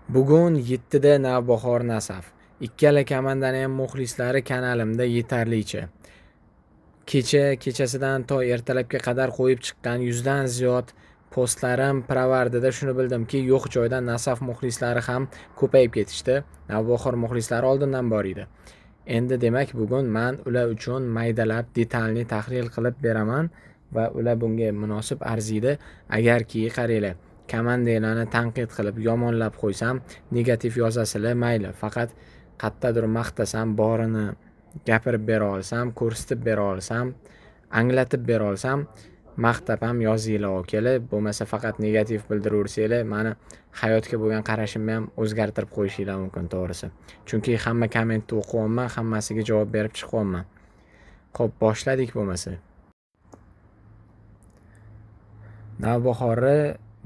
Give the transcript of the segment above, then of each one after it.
Bugun 7da Navbahor Nasaf. Ikkala komandani ham muxlislari kanalimda yetarlicha. Kechasidan to ertalabga qadar qo'yib chiqqan 100 dan ziyod postlarim pirovardida shuni bildimki, yo'q joydan Nasaf muxlislari ham ko'payib ketishdi. Navbahor muxlislari oldindan bor edi. Endi demak bugun men ular uchun maydalab detalni tahlil qilib beraman va ular bunga munosib arziydi. Agarki qaranglar, komandalarni tanqid qilib yomonlab qo'ysam, negativ yozasizlar, mayli. Faqat qayerdadir maqtasam, borini gapirib bera olsam, ko'rsatib bera olsam, anglatib bera olsam, maqtab ham yozinglar okalar. Bo'lmasa faqat negativ bildiraversanglar, meni hayotga bo'lgan qarashimni ham o'zgartirib qo'yishinglar mumkin, to'g'risi. Chunki hamma kommentni o'qiyapman, hammasiga javob berib chiqyapman. Xo'p, boshladik bo'lmasa. Navbahorni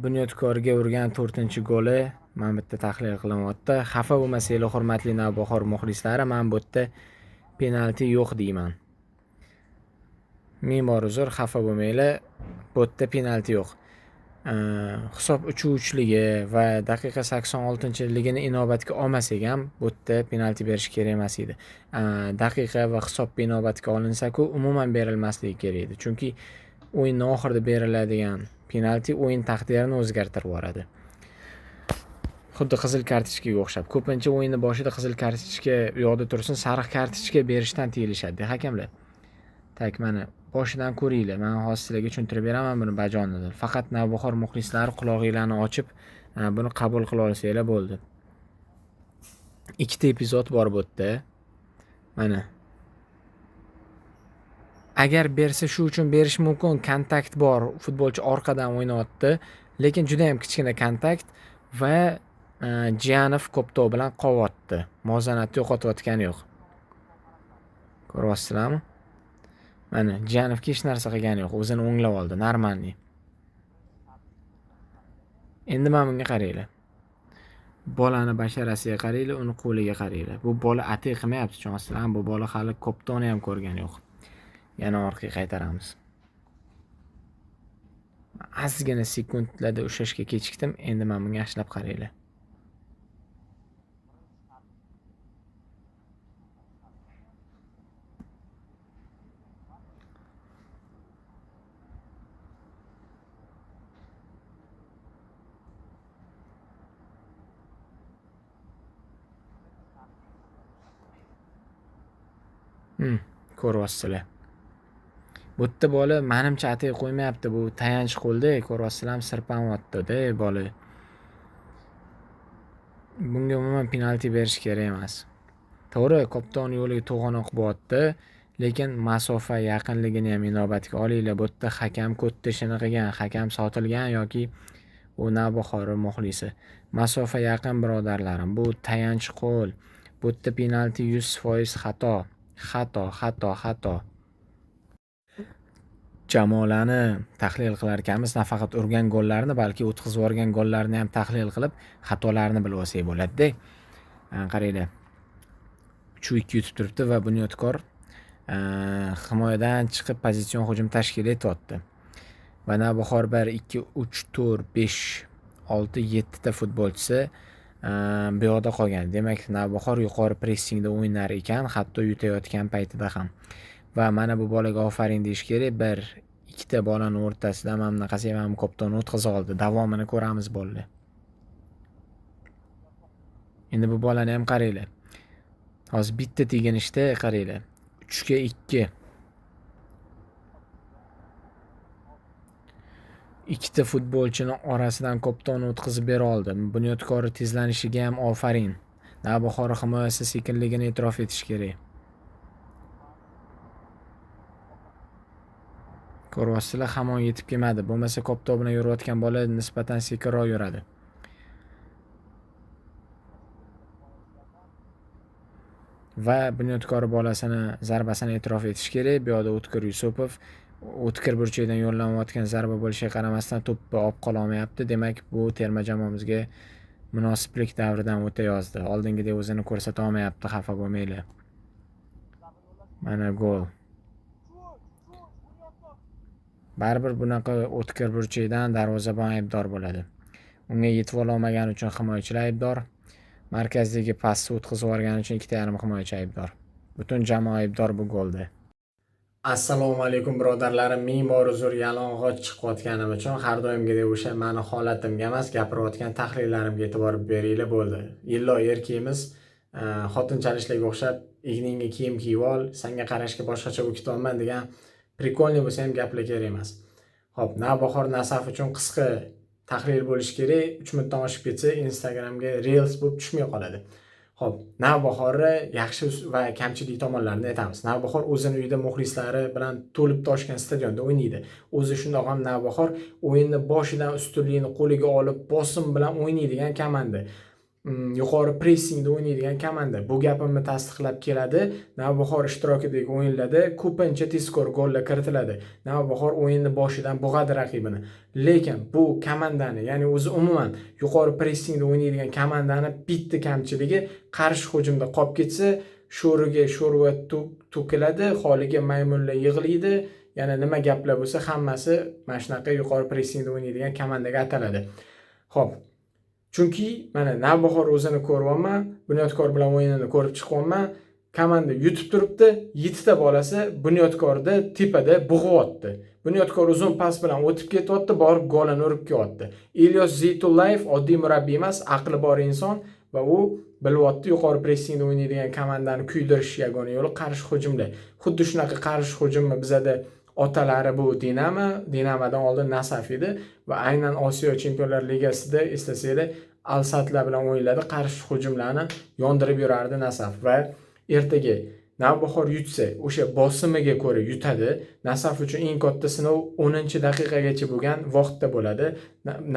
Bunyodkorga urgan 4-goli men bitta tahlil qilyapti. Xafa bo'lmasanglar, hurmatli Navbahor muxlislari, men bu yerda penalti yo'q deyman. Ming uzr, xafa bo'lmanglar. Bu yerda penalti yo'q. Hisob 3-3ligi va daqiqa 86-ligini inobatga olmasak ham bu yerda penalti berish kerak emas edi. Daqiqa va hisobga inobatga olinsa-ku, umuman berilmasligi kerak edi. Chunki o'yinning oxirida beriladigan penalti o'yin taqdirini o'zgartirib yuboradi. Xuddi qizil kartochkaga o'xshab. Ko'pincha o'yinning boshida qizil kartochka yo'qda tursin, sariq kartochka berishdan tiyilishadi hakamlar. Tak, mana boshidan ko'ringlar. Men hozir sizlarga tushuntirib beraman buni bajonida. Faqat Navbahor muxlislari quloqinglarni ochib, buni qabul qila olsanglar bo'ldi. Ikkita epizod bor bu yerda. Mana. Agar bersa shu uchun berish mumkin, kontakt bor. Futbolchi orqadan o'ynayapti, lekin juda ham kichkina kontakt va Jiyanov Koptov bilan qovyapti. Muvozanatni yo'qotayotgani yo'q. Ko'ryapsizlarmi? Mana Jiyanovga hech narsa qilgani yo'q, o'zini o'nglab oldi, normalniy. Endi men bunga qaranglar. Bolani basharasiga qaranglar, uni qo'liga qaranglar. Bu bola atay qilmayapti, tushunasizlar? Bu bola hali Koptovni ham ko'rgani yo'q. Yana orqaga qaytaramiz. Ozgina sekundlarda ushlashga kechikdim. Endi men bunga yaxshilab qaranglar. Ko'ryapsizlar. Bu yerda bola menimcha atay qo'ymayapti, bu tayanch qo'lda, ko'ryapsizlarmi, sirpanyapti-da bola. Bunga umuman penalti berish kerak emas. To'g'ri, Koptovning yo'liga to'g'anoq bo'lyapti, lekin masofa yaqinligini ham inobatga olinglar. Bu yerda hakam ko'tta ishini qilgan, hakam sotilgan yoki u Navbahor muxlisi. Masofa yaqin birodarlarim, bu tayanch qo'l. Bu yerda penalti 100% xato. Xato. Jamoalarni tahlil qilar ekanmiz, nafaqat urgan gollarni, balki o'tkazib yuborgan gollarni ham tahlil qilib, xatolarni bilib olsak bo'ladi-da. Qaranglar. 3-2 yutib turibdi va Bunyodkor himoyadan chiqib pozitsion hujum tashkil etyapti. Va Navbahor 1 2 3 4 5 6 7 ta futbolchisi bu yoqda qolgan. Demak, Navbahor yuqori pressingda o'ynar ekan, hatto yutayotgan paytida ham. Va mana bu bolaga ofarin deyish kerak. 1-2 ta bolani o'rtasida mana bunaqasi ham Koptovni o'tkaza oldi. Davomini ko'ramiz bolalar. Endi bu bolani ham qaranglar. Hozir bitta teginishda qaranglar. 3 ga 2. Ikkita futbolchining orasidan Koptovni o'tkazib bera oldi. Bunyodkor tezlanishiga ham ofarin. Navbahor himoyasi sekinligini e'tirof etish kerak. Ko'ryapsizlar, hamon yetib kelmadi. Bo'lmasa Koptov bilan yurayotgan bola nisbatan sekinroq yuradi. Va Bunyodkor bolasini zarbasini e'tirof etish kerak. Bu yoqda O'tkir Yusupov o'tkir burchakdan yo'llanayotgan zarba bo'lishiga qaramasdan to'pni olib qola olmayapti. Demak, bu terma jamoamizga munosiblik davridan o'tayozdi. Oldingidek o'zini ko'rsata olmayapti, xafa bo'lmanglar. Mana gol. Baribir bunaqa o'tkir burchakdan darvozabon aybdor bo'ladi. Unga yetib olmagani uchun himoyachilar aybdor. Markazdagi pasni o'tkazib yuborgani uchun 2,5 himoyachi aybdor. Butun jamoa aybdor bu golda. Assalomu alaykum birodarlarim. Ming bor uzr yalang'och chiqayotganim uchun har doimgidek o'sha meni holatimga emas, gapirayotgan tahlillarimga e'tibor beringlar bo'ldi. Illo erkimiz xotinchaliklarga o'xshab igningga kiyim kiyib ol, senga qarashga boshqacha bo'lib ketolman degan prikolniy bo'lsa ham gaplar kerak emas. Xo'p, Navbahor Nasaf uchun qisqa tahlil bo'lishi kerak. 3 minutdan oshib ketsa Instagramga reels bo'lib tushmay qoladi. Xo'p, Navbahorni yaxshi va kamchilik tomonlarini aytamiz. Navbahor o'zini uyida muxlislari bilan to'lib toshgan stadionda o'ynaydi. O'zi shundoq ham Navbahor o'yinni boshidan ustunlikni qo'liga olib bosim bilan o'ynaydigan komanda. Yuqori pressingda o'ynaydigan komanda. Bu gapimni tasdiqlab keladi. Navbahor ishtirokidagi o'yinlarda ko'pincha tezkor gollar kiritiladi. Navbahor o'yinni boshidan bug'adi raqibini. Lekin bu komandani, ya'ni o'zi umuman yuqori pressingda o'ynaydigan komandani bitta kamchiligi qarshi hujumda qolib ketsa, sho'riga sho'rva to'kiladi, holiga maymunlar yig'laydi. Yana nima gaplar bo'lsa, hammasi mana shunaqa yuqori pressingda o'ynaydigan komandaga ataladi. Xo'p, chunki mana Navbahor o'zini ko'ryapman, Bunyodkor bilan o'yinini ko'rib chiqyapman. Komanda yutib turibdi, 7 ta bolasi Bunyodkorda tepada bug'yapti. Bunyodkor uzun pas bilan o'tib ketyapti, borib golini urib kelyapti. Ilyos Zeytullayev oddiy murabbiy emas, aqli bor inson va u bilyapti yuqori pressingda o'ynaydigan komandani kuydirish yagona yo'li qarshi hujumda. Xuddi shunaqa qarshi hujumni bizada otalari bu Dinamodan oldin Nasaf edi va aynan Osiyo Chempionlar Ligasida eslasanglar Al-Satlar bilan o'yinlarda qarshi hujumlarni yondirib yurardi Nasaf va ertaga Navbahor yutsa, o'sha bosimiga ko'ra yutadi. Nasaf uchun eng katta sinov 10-daqiqagacha bo'lgan vaqtda bo'ladi.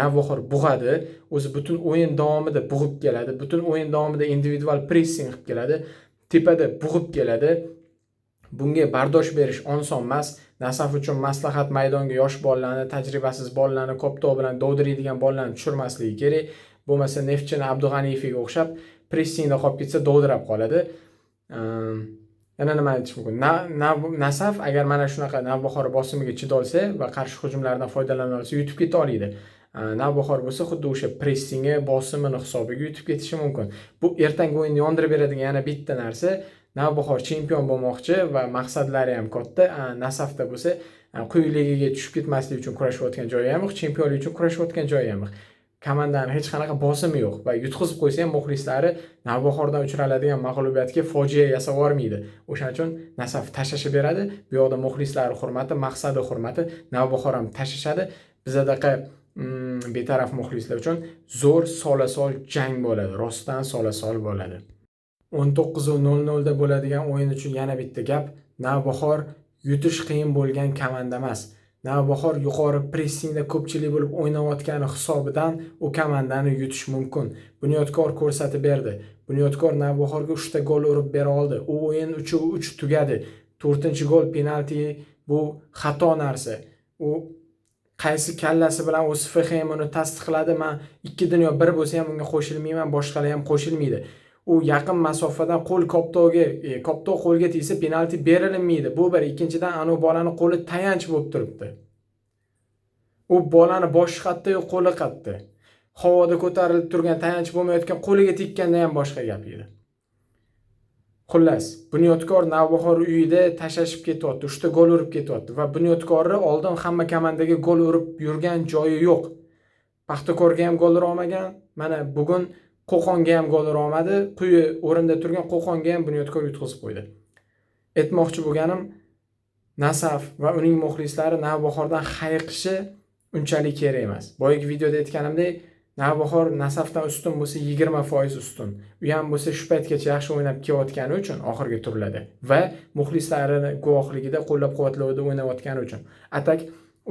Navbahor bug'adi, o'zi butun o'yin davomida bug'ib keladi, butun o'yin davomida individual pressing qilib keladi, tepada bug'ib keladi. Bunga bardosh berish oson emas. Nasaf uchun maslahat maydonga yosh bolalarni, tajribasiz bolalarni, koptoq bilan dovdiraydigan bolalarni tushirmasligi kerak. Bo'lmasa Neftchini Abdug'aniyevga o'xshab pressingda qolib ketsa dovdirab qoladi. Yana nima aytish mumkin? Nasaf agar mana shunaqa Navbahor bosimiga chidolsa va qarshi hujumlardan foydalana olsa yutib keta oladi. Navbahor bo'lsa xuddi o'sha pressingi, bosimini hisobiga yutib ketishi mumkin. Bu ertangi o'yinni yondirib beradigan yana bitta narsa. Navbahor chempion bo'lmoqchi va maqsadlari ham katta. Nasafda bo'lsa quyi ligaga tushib ketmaslik uchun kurashayotgan joyi ham yo'q, chempionlik uchun kurashayotgan joyi ham yo'q. Komandani hech qanaqa bosimi yo'q va yutqizib qo'ysa ham muxlislari Navbahordan uchraladigan mag'lubiyatga fojia yasab yubormaydi. O'shaning uchun Nasaf tashlashib beradi. Bu yoqda muxlislari hurmati, maqsadi hurmati, Navbahor ham tashlashadi. Bizadaqa betaraf muxlislar uchun zo'r sola-sol jang bo'ladi. Rostdan sola-sol bo'ladi. 19:00 da bo'ladigan o'yin uchun yana bitta gap. Navbahor yutish qiyin bo'lgan komanda emas. Navbahor yuqori pressingda ko'pchilik bo'lib o'ynayotgani hisobidan u komandani yutish mumkin. Bunyodkor ko'rsatib berdi. Bunyodkor Navbahorga 3 ta gol urib bera oldi. U o'yin 3-3 tugadi. 4-gol penalti bu xato narsa. U qaysi kallasi bilan o'z FHM uni tasdiqladi. Men 2 dunyo bir bo'lsa ham unga qo'shilmayman, boshqalar ham qo'shilmaydi. U yaqin masofadan qo'l koptoq qo'lga tegsa penalti berilmaydi. Bu bir. Ikkinchidan anu bolani qo'li tayanch bo'lib turibdi. U bolani boshi qatta yo'q, qo'li qatta. Havoda ko'tarilib turgan tayanch bo'lmayotgan qo'liga tekkanda ham boshqa gap edi. Xullas, Bunyodkor Navbahor uyida tashashib ketyapti, 3 ta gol urib ketyapti va Bunyodkorni oldin hamma komandaga gol urib yurgan joyi yo'q. Paxtakorga ham gol ura olmagan. Mana bugun Qo'qonga ham gol ura olmadi. Quyi o'rinda turgan Qo'qonga ham Bunyodkor yutqizib qo'ydi. Aytmoqchi bo'lganim, Nasaf va uning muxlislari Navbahordan hayiqishi unchalik kerak emas. Boyagi videoda aytganimdek, Navbahor Nasafdan ustun bo'lsa 20% ustun. U ham bo'lsa shu paytgacha yaxshi o'ynab kelayotgani uchun oxirgi turlarda va muxlislarining guvohligida qo'llab-quvvatlovida o'ynayotgani uchun. Atak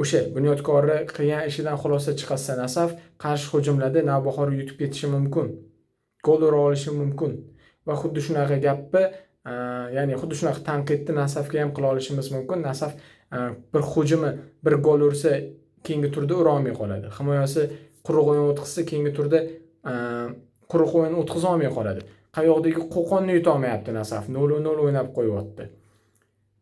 o'sha Bunyodkorni qilgan ishidan xulosa chiqarsa Nasaf qarshi hujumlarda Navbahor yutib ketishi mumkin. Gol ura olishi mumkin. Va xuddi shunaqa gapni, ya'ni xuddi shunaqa tanqidni Nasafga ham qila olishimiz mumkin. Nasaf bir hujumi, bir gol ursa keyingi turda ura olmay qoladi. Himoyasi quruq o'yin o'tkazsa keyingi turda quruq o'yin o'tkaza olmay qoladi. Qayoqdagi Qo'qonni yuta olmayapti Nasaf. 0-0 o'ynab qo'yapti.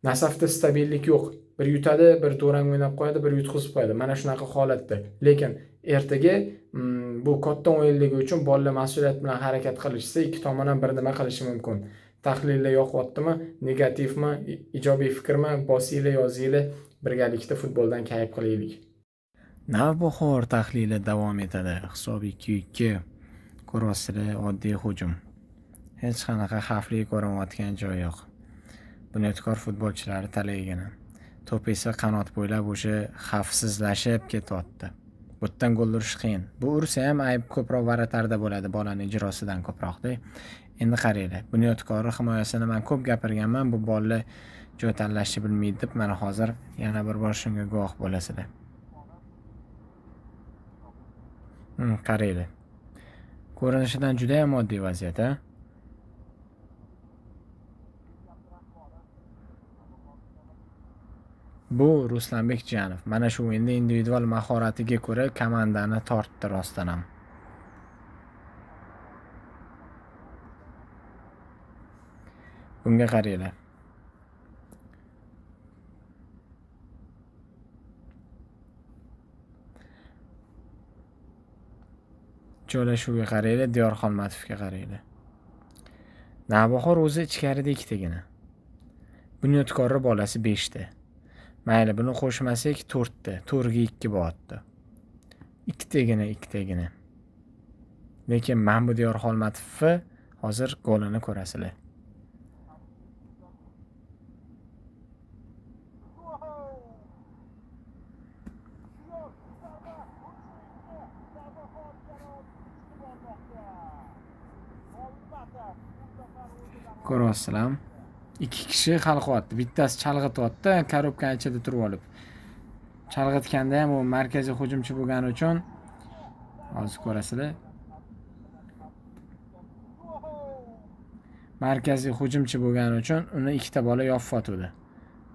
Nasafda stabillik yo'q. bir yutadi, bir durang o'ynab qo'yadi, bir yutqizib qo'yadi. Mana shunaqa holatda. Lekin ertaga bu katta o'yinligi uchun bolalar mas'uliyat bilan harakat qilishsa, ikki tomon ham bir nima qilishi mumkin. Tahlillar yoqyaptimi, negativmi, ijobiy fikrmi, bosinglar, yozinglar, birgalikda futboldan kayf qilaylik. Navbahor tahlili davom etadi. Hisob 2-2. Ko'ryapsizlar, oddiy hujum. Hech qanaqa xavfli ko'rinayotgan joyi yo'q. Bunyodkor futbolchilari talaygina. To'p esa qanot bo'ylab o'sha xavfsizlashib ketyapti. Bu yerdan gol urish qiyin. Bu ursa ham ayb ko'proq Varatarda bo'ladi, bolaning ijrosidan ko'proqda. Endi qaranglar, Bunyodkor himoyasini men ko'p gapirganman, bu bolalar joy tanlashni bilmaydi deb, mana hozir yana bir bor shunga guvoh bo'lasizlar. Qaranglar. Ko'rinishidan juda ham oddiy vaziyat, ha? Bu Ruslanbek Jiyanov. Mana shu o'yinda individual mahoratiga ko'ra komandani tortdi rostdan ham. Bunga qaranglar. Joylashuvga qaranglar, Diyor Xolmatovga qaranglar. Navbahor o'zi ichkarida ikkitagina. Bunyodkorning bolasi 5 ta. Mayli, buni qo'shmasak 4 ta. 4 ga 2 bo'lyapti. Ikkitagina. Lekin men bu Diyor Xolmatovni hozir golini ko'rasizlar. Ko'ryapsizlar? 2 kishi hal qilyapti. Bittasi chalg'ityapti, korobkaning ichida turib olib. Chalg'itganda ham u markaziy hujumchi bo'lgani uchun hozir ko'rasizlar. Markaziy hujumchi bo'lgani uchun uni ikkita bola yopib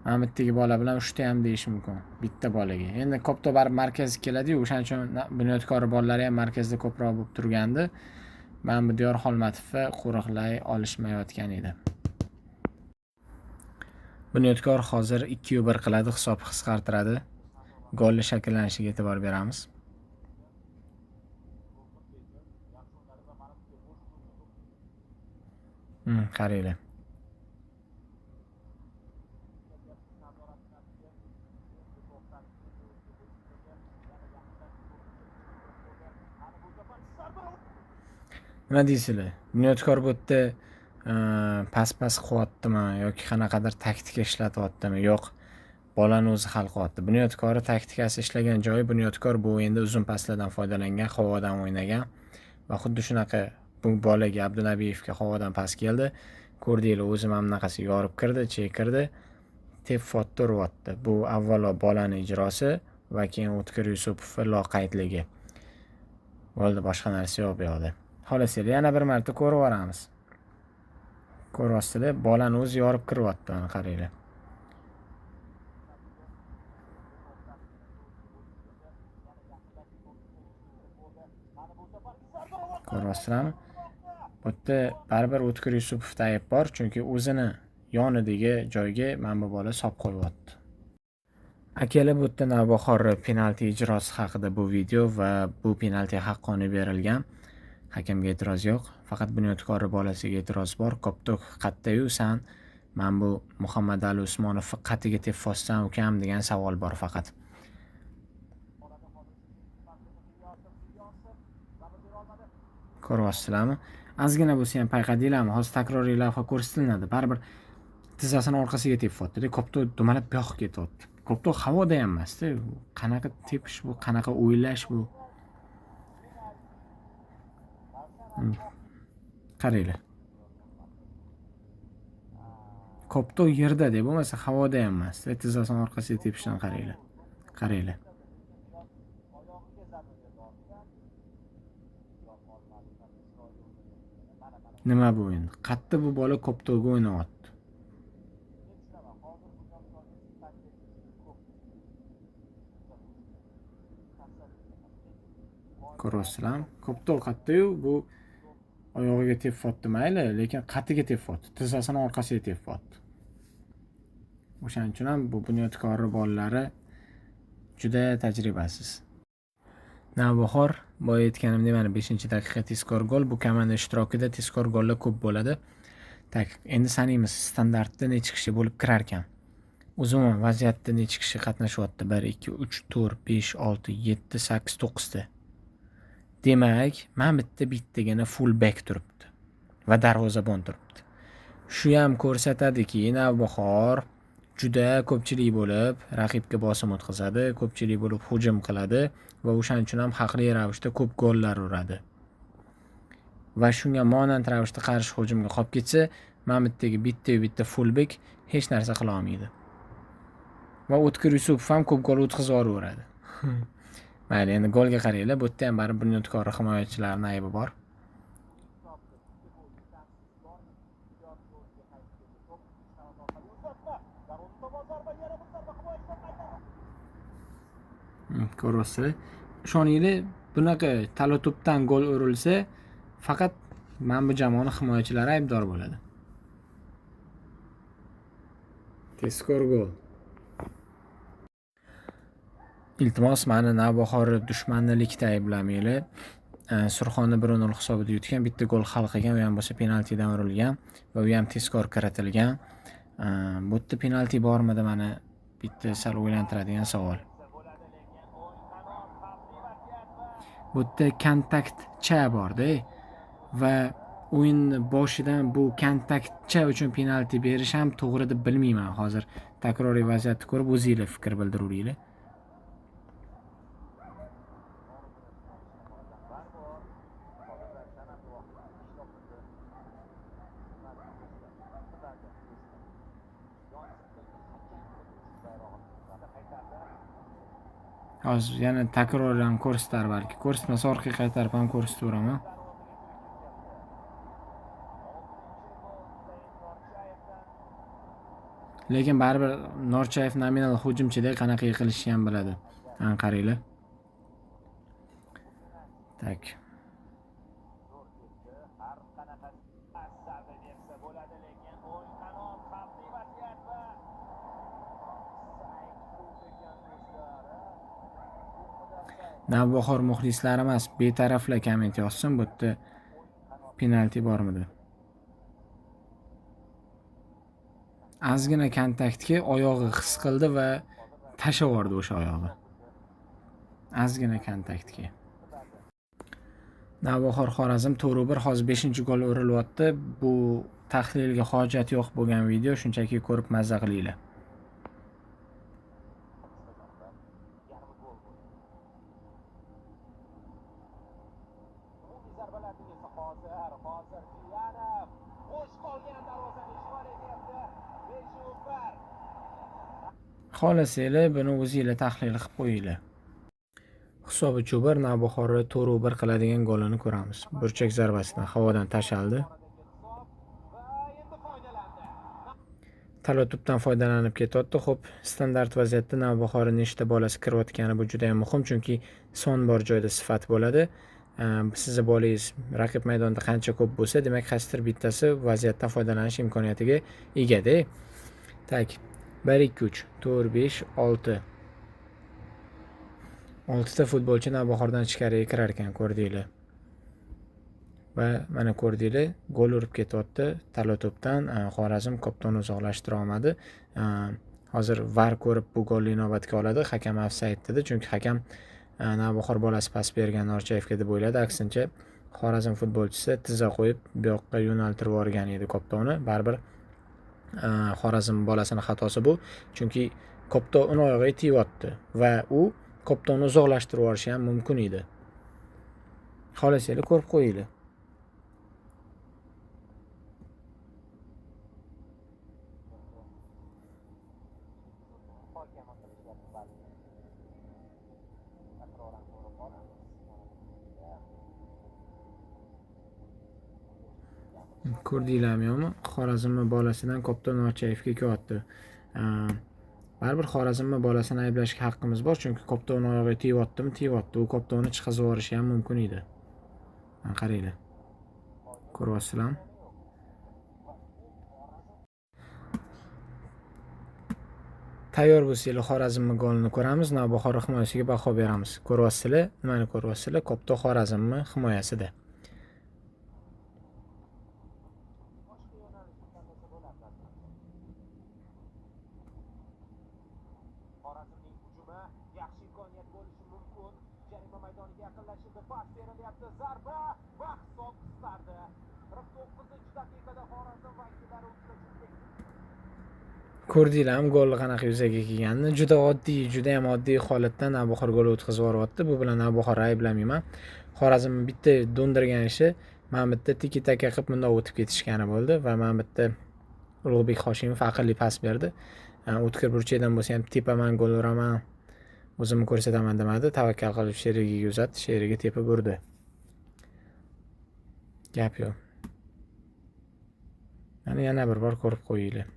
mana bittagi bola bilan 3 ta ham deyish mumkin. Bitta bolaga. Endi ko'pda barib markazga keladi-yu, o'shaning uchun Bunyodkor bolalari ham markazda ko'proq bo'lib turgandi. Men bu Diyor Xolmatovni qo'riqlay olishmayotgan edi. Bunyodkor hozir 2-1 qiladi, hisob qisqartiradi. Golli shakllanishiga e'tibor beramiz. Qaranglar. Nima deysizlar? Bunyodkor bu yerda pas-pas qilyaptimi yoki qanaqadir taktika ishlatyaptimi? Yo'q. Bolani o'zi hal qilyapti. Bunyodkor taktikasi ishlagan joyi, Bunyodkor bu o'yinda uzun paslardan foydalangan, havodan o'ynagan va xuddi shunaqa bu bolaga Abdunabiyevga havodan pas keldi. Ko'rdinglar, o'zi ham bunaqasi yorib kirdi, chekirdi, tepfotda uryapti. Bu avvalo bolaning ijrosi va keyin O'tkir Yusupovning loqaydligi. Bo'ldi, boshqa narsa yo'q bu yoqda. Xolasizlar, yana bir marta ko'rib olamiz. Ko'ryapsizlar, bolani o'zi yorib kiryapti, mana qaranglar. Ko'ryapsizlarmi? Bu yerda baribir O'tkir Yusupovda ayb bor, chunki o'zini yonidagi joyga mana bu bola solib qo'yyapti. Akalar, bu yerda Navbahor penalti ijrosi haqida bu video va bu penalti haqqoniy berilgan. Hakamga e'tiroz yo'q, faqat Bunyodkor bolasiga e'tiroz bor. Koptok qattayu san men bu Muhammad Ali Usmonov qatiga tepfossan ukam degan savol bor faqat. Ko'ryapsizlarmi? Ozgina bo'lsa ham payqadinglarmi? Hozir takroriy lavha ko'rsatiladi. Baribir tizzasini orqasiga tepyapti-da, Koptok dumalab bu yoqqa ketyapti. Koptok havoda ham emas-da. Qanaqa tepish bu, qanaqa o'ylash bu? Qaranglar. Koptok yerda deb bo'lmasa havoda ham emas. Tizzasini orqasiga tepishdan qaranglar. Qaranglar. Nima bu endi? Qatta bu bola Koptokga o'ynayapti. Ko'ryapsizlarmi? Koptok qatta-yu, bu oyog'iga tepyapti mayli, lekin qatiga tepyapti. Tizzasini orqasiga tepyapti. O'shaning uchun ham bu Bunyodkor bolalari juda tajribasiz. Navbahor boya aytganimdek mana 5-daqiqa tezkor gol. Bu komanda ishtirokida tezkor gollar ko'p bo'ladi. Tak, endi sanaymiz standartda necha kishi bo'lib kirar ekan. Umuman vaziyatda necha kishi qatnashyapti? 1 2 3 4 5 6 7 8 9 ta. Demak, mana bittagina full back turibdi va darvozabon turibdi. Shu ham ko'rsatadiki, Navbahor juda ko'pchilik bo'lib raqibga bosim o'tkazadi, ko'pchilik bo'lib hujum qiladi va o'shaning uchun ham haqli ravishda ko'p gollar uradi. Va shunga monand ravishda qarshi hujumga qolib ketsa, Mamitdagi bitta fullback hech narsa qila olmaydi. Va O'tkir Yusupov ham ko'p gol o'tkazib yuboradi. Mayli, endi golga qaranglar, bu yerda ham baribir Bunyodkor himoyachilarining aybi bor. Ko'ryapsizlar. Ishoninglar, bunaqa talo to'pdan gol urilsa, faqat mana bu jamoaning himoyachilari aybdor bo'ladi. Tezkor gol. Iltimos, mani Navbahor dushmanlikda ayblamanglar. Surxonni 1-0 hisobida yutgan, bitta gol hal qilgan, u ham bo'lsa penaltidan urilgan va u ham tezkor kiritilgan. Bu yerda penalti bormidi? Mana bitta sal o'ylantiradigan savol. Bu yerda kontaktcha borda va o'yin boshidan bu kontaktcha uchun penalti berish ham to'g'ri deb bilmayman. Hozir takroriy vaziyatni ko'rib o'zingizlar fikr bildiravinglar. Hozir yana takrordan ko'rsatar balki. Ko'rsatmasa orqaga qaytarib ham ko'rsataveraman. Lekin baribir Norchayev nominal hujumchida qanaqa yiqilishni ham biladi. Qaranglar. Tak. Navbahor muxlislari emas, betaraflar komment yozsin, bu yerda penalti bormidi? Ozgina kontaktga oyog'i his qildi va tashlab yubordi o'sha oyog'i. Ozgina kontaktga. Navbahor Xorazm 4-1, hozir 5-gol urilyapti. Bu tahlilga hojat yo'q bo'lgan video, shunchaki ko'rib mazza qilinglar. Xohlasanglar buni o'zingizlar tahlil qilib qo'yinglar. Hisobi 3-1, Navbahor 4-1 qiladigan golini ko'ramiz. Burchak zarbasidan havodan tashaldi. Talo to'pdan foydalanib ketyapti. Xo'p, standart vaziyatda Navbahorning nechta bolasi kirayotgani bu juda ham muhim, chunki son bor joyda sifat bo'ladi. Sizning bolangiz raqib maydonda qancha ko'p bo'lsa, demak qaysidir bittasi vaziyatdan foydalanish imkoniyatiga ega-da. Tak. 1 2 3 4 5 6 ta futbolchi Navbahordan ichkariga kirar ekan, ko'rdinglar. Va mana ko'rdinglar, gol urib ketyapti. Talo to'pdan Xorazm koptonni uzoqlashtira olmadi. Hozir VAR ko'rib bu golni inobatga oladi. Hakam ofsayd dedi, chunki hakam Navbahor bolasi pas bergan Norchayevga deb o'yladi. Aksincha Xorazm futbolchisi tizza qo'yib bu yoqqa yo'naltirib yuborgan edi koptonni. Baribir Xorazm bolasining xatosi bu, chunki kopton uni oyog'iga tegyapti va u koptonni uzoqlashtirib yuborishi ham mumkin edi. Xohlasanglar ko'rib qo'yinglar. Ko'rdinglarmi yo'qmi? Xorazm bolasidan kopton Norchayevga kelyapti. Baribir Xorazm bolasini ayblashga haqqimiz bor, chunki kopton oyog'iga tegyaptimi? Tegyapti. U koptonni chiqazib yuborishi ham mumkin edi. Qaranglar. Ko'ryapsizlarmi? Tayyor bo'lsanglar Xorazmni golini ko'ramiz. Navbahor himoyasiga baho beramiz. Ko'ryapsizlar? Nimani ko'ryapsizlar? Kopto Xorazmni himoyasida. Xorazmning hujumi yaxshi imkoniyat bo'lishi mumkin. Jarima maydoniga yaqinlashildi. Pas berilyapti. Zarba va hisob qisqardi. 49-daqiqada Xorazm vakillari uchrashuvga Ko'rdinglarmi golni qanaqa yuzaga kelganini? Juda oddiy, juda ham oddiy holatda Navbahor gol o'tkazib yuboryapti. Bu bilan Navbahorni ayblamayman. Xorazm bitta do'ndirgan ishi mana bitta tiki-taka qilib bundoq o'tib ketishgani bo'ldi va mana bitta Ulug'bek Hoshimov aqlli pas berdi. O'tkir burchakdan bo'lsa ham tepaman gol uraman, o'zimni ko'rsataman demadi. Tavakkal qilib sherigiga uzatdi, sheriga tepib urdi. Gap yo'q. Mana yana bir bor ko'rib qo'yinglar.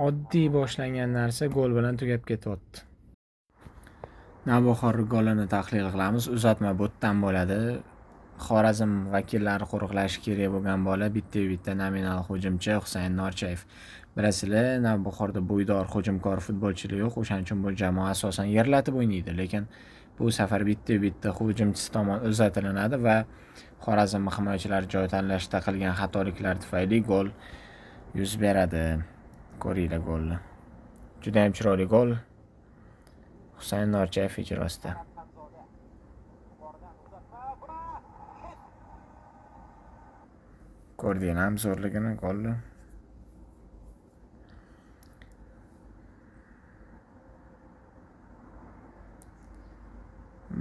Oddiy boshlangan narsa gol bilan tugab ketyapti. Navbahor golini tahlil qilamiz. Uzatma botdan bo'ladi. Xorazm vakillari qo'riqlashi kerak bo'lgan bola bitta nominal hujumchi Husayn Norchayev. Bilasizlar, Navbahorda bo'ydor hujumkor futbolchilar yo'q. O'shaning uchun bu jamoa asosan yerlatib o'ynaydi, lekin bu safar bitta hujumchisi tomon uzatilinadi va Xorazm himoyachilari joy tanlashda qilgan xatoliklar tufayli gol yuz beradi. Ko'ringlar golni. Juda ham chiroyli gol. Husayn Norchayev ijrosida. Ko'rdinglarmi zo'rligini golni?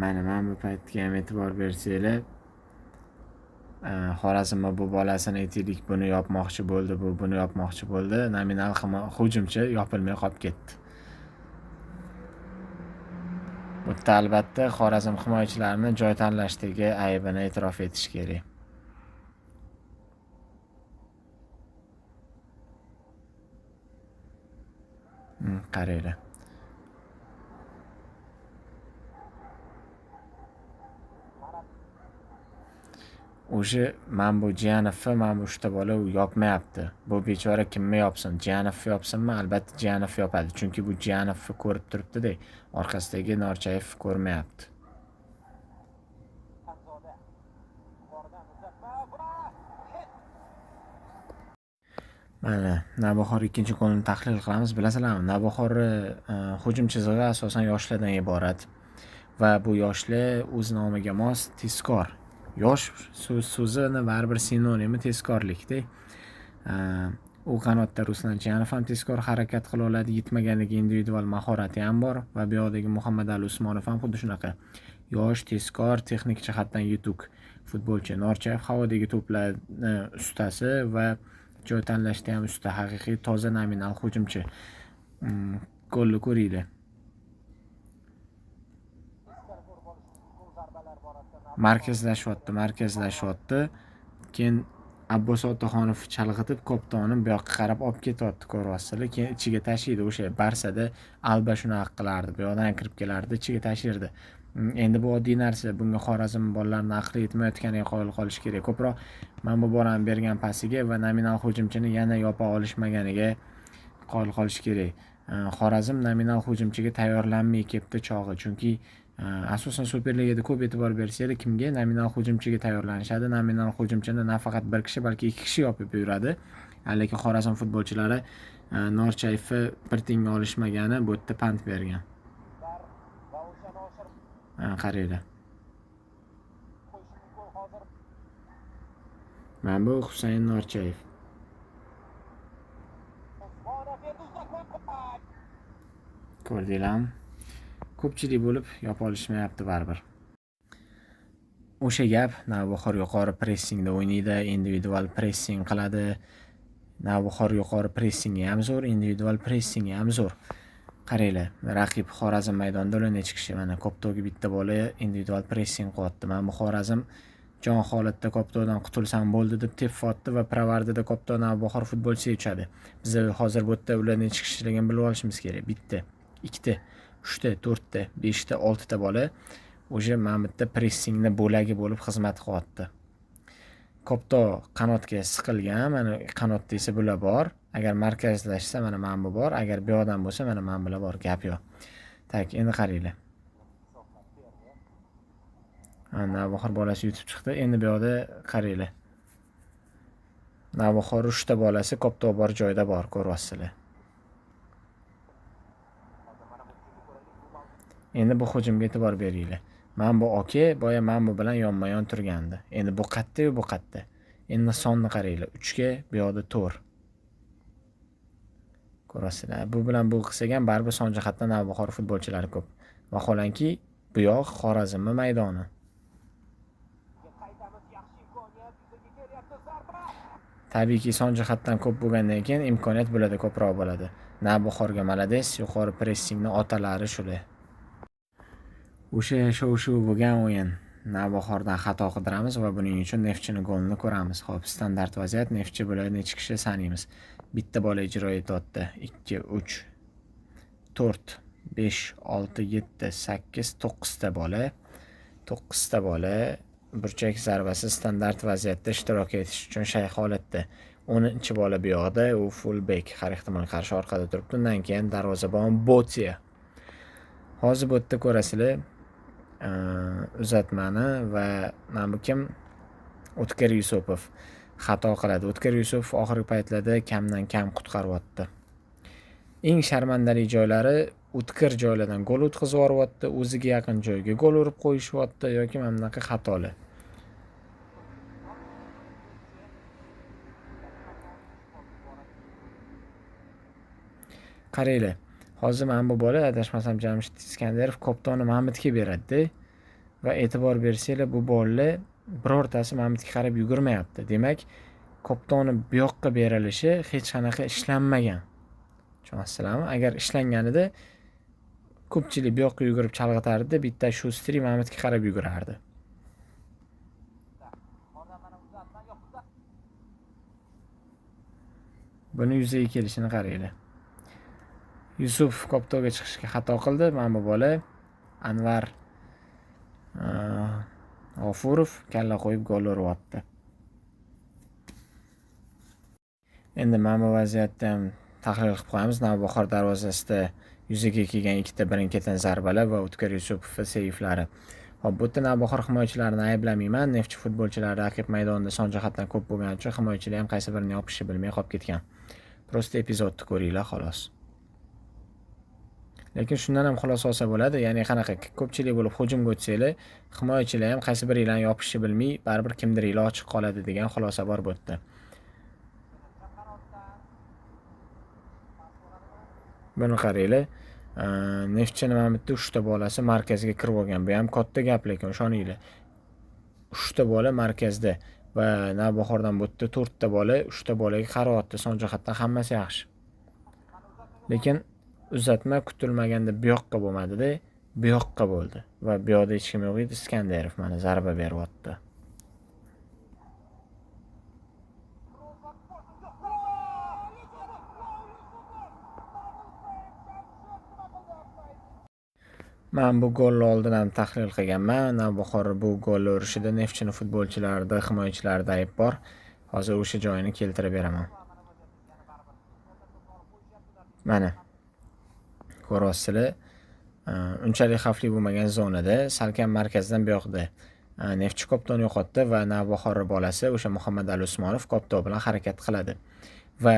Mana bu paytga ham e'tibor bersanglar, Xorazmni bu bolasini aytaylik, buni yopmoqchi bo'ldi, buni yopmoqchi bo'ldi. Nominal hujumchi yopilmay qolib ketdi. Bu albatta Xorazm himoyachilarini joy tanlashdagi aybini e'tirof etish kerak. Qaranglar. O'sha mana bu Jiyanovni mana bu uchta bola yopmayapti. Bu bechora kimni yopsin? Jiyanov yopsinmi? Albatta Jiyanov yopadi. Chunki bu Jiyanovni ko'rib turibdi-da, orqasidagi Norchayev ko'rmayapti. Mana Navbahor ikkinchi golni tahlil qilamiz. Bilasizlarmi, Navbahor hujum chizig'i asosan yoshlardan iborat va bu yoshlar o'z nomiga mos tezkor. Yosh so'zini baribir sinonimi tezkorlikda. U qanotda Ruslan Jiyanov ham tezkor harakat qila oladi, yetmaganligi individual mahorati ham bor va bu yoqdagi Muhammadali Usmonov ham xuddi shunaqa. Yosh, tezkor, texnik jihatdan yutuq futbolchi. Norchayev havodagi to'plarni ustasi va joy tanlashda ham usta, haqiqiy toza nominal hujumchi. Golni ko'ringlar. Markazlashyapti. Keyin Abbos Otaxonov chalg'itib, Koptonni bu yoqqa qarab olib ketyapti, ko'ryapsizlar. Keyin ichiga tashlaydi. O'sha Barsada Alba shunaqa qilardi. Bu yoqdan kirib kelardi, ichiga tashirdi. Endi bu oddiy narsa. Bunga Xorazm bolalarini aqli yetmayotganiga qoyil qolish kerak. Ko'proq mana bu bolani bergan pasiga va nominal hujumchini yana yopa olishmaganiga qoyil qolish kerak. Xorazm nominal hujumchiga tayyorlanmay ketdi chog'i. Chunki asosan Superligada ko'p e'tibor bersanglar, kimga nominal hujumchiga tayyorlanishadi. Nominal hujumchini nafaqat bir kishi, balki ikki kishi yopib yuradi. Lekin Xorazm futbolchilari Norchayevni bir tinga olishmagani bu yerda pand bergan. Qaranglar. Mana bu Husayn Norchayev. Ko'rdinglarmi? Ko'pchilik bo'lib yopa olishmayapti baribir. O'sha gap, Navbahor yuqori pressingda o'ynaydi, individual pressing qiladi. Navbahor yuqori pressingi ham zo'r, individual pressingi ham zo'r. Qaranglar, raqib Xorazm maydonida ular necha kishi? Mana Koptoga bitta bola individual pressing qilyapti. Mana bu Xorazm jon holatda Koptodan qutulsam bo'ldi deb tepyapti va Pravardada Kopto Navbahor futbolchisi uchadi. Biz hozir bu yerda ular necha kishiligini bilib olishimiz kerak. Bitta, ikkita. 3ta, 4ta, 5ta, 6ta bola o'sha mana bu yerda pressingni bo'lagi bo'lib xizmat qilyapti. Kopto qanotga siqilgan, mana qanotda esa bular bor. Agar markazlashsa mana bu bor, agar bu yoqdan bo'lsa mana bular bor, gap yo'q. Tak, endi qaranglar. Navbahor bolasi yutib chiqdi. Endi bu yoqda qaranglar. Navbahor 3ta bolasi Kopto bor joyda bor, ko'ryapsizlar. Endi bu hujumga e'tibor beringlar. Mana bu oke boya mana bu bilan yonma-yon turgandi. Endi bu qayerda-yu bu qayerda. Endi sonni qaranglar. 3 ga, bu yoqda 4. Ko'rasizlar. Bu bilan bu qilsak ham baribir son jihatdan Navbahor futbolchilari ko'p. Vaholanki, bu yoq Xorazm maydoni. Tabiiyki son jihatdan ko'p bo'lgandan keyin imkoniyat bo'ladi, ko'proq bo'ladi. Navbahorga malades, yuqori pressingni otalari shular. O'sha shov-shuv bo'lgan o'yin. Navbahordan xato qidiramiz va buning uchun Neftchini golini ko'ramiz. Xo'p, standart vaziyat. Neftchi bo'ladi necha kishi sanaymiz. Bitta bola ijro etyapti. 2, 3, 4, 5, 6, 7, 8, 9 ta bola. 9 ta bola burchak zarbasi standart vaziyatda ishtirok etish uchun shay holatda. 10-bola bu yoqda, u full back, har ehtimol qarshi orqada turibdi. Undan keyin darvozabon Botiya. Hozir bu yerda ko'rasizlar, uzatmani va mana bu kim? O'tkir Yusupov xato qiladi. O'tkir Yusupov oxirgi paytlarda kamdan kam qutqaryapti. Eng sharmandali joylari O'tkir joylardan gol o'tkazib yuboryapti, o'ziga yaqin joyga gol urib qo'yishyapti yoki mana bunaqa xatolar. Qaranglar. Hozir mana bu bola adashmasam Jamshid Iskandarov Koptoni Mahmudga beradi va e'tibor bersanglar bu bolalar birortasi Mahmudga qarab yugurmayapti. Demak, Koptoni bu yoqqa berilishi hech qanaqa ishlanmagan. Tushunasizlarmi? Agar ishlanganida ko'pchilik bu yoqqa yugurib chalg'itardi, bitta Shustri Mahmudga qarab yugurardi. Buni yuzaga kelishini qaranglar. Yusuf Koptoga chiqishga xato qildi. Mana bu bola Anvar G'ofurov kalla qo'yib gol uryapti. Endi mana bu vaziyatda ham tahlil qilib qo'yamiz. Navbahor darvozasida yuzaga kelgan ikkita birin-ketin zarbalar va O'tkir Yusupov seyflari. Hop, bu yerda Navbahor himoyachilarini ayblamayman. Neftchi futbolchilari raqib maydonida son jihatdan ko'p bo'lgani uchun himoyachilar ham qaysi birini yopishni bilmay qolib ketgan. Prosta epizodni ko'ringlar xolos. Lekin shundan ham xulosa olsa bo'ladi, ya'ni qanaqa ko'pchilik bo'lib hujumga o'tsanglar, himoyachilar ham qaysi biringlarni yopishni bilmay, baribir kimdiringlar ochiq qoladi degan xulosa bor bu yerda. Buni qaranglar. Neftchini mana bu yerda 3 ta bolasi markazga kirib olgan. Bu ham katta gap, lekin ishoninglar. 3 ta bola markazda va Navbahordan bu yerda 4 ta bola 3 ta bolaga qarayapti. Son jihatdan hammasi yaxshi. Lekin uzatma kutilmaganda bu yoqqa bo'lmadi-da, bu yoqqa bo'ldi va bu yoqda hech kim yo'q edi. Iskandarov mana zarba beryapti. Men bu golni oldin ham tahlil qilganman. Navbahor bu golni urishida Neftchini futbolchilarida, himoyachilarida ayb bor. Hozir o'sha joyini keltirib beraman. Mana ko'ryapsizlar, unchalik xavfli bo'lmagan zonada, salkam markazdan bu yoqda Neftchi Koptoni yo'qotdi va Navbahor bolasi o'sha Muhammad Ali Usmonov Kopto bilan harakat qiladi. Va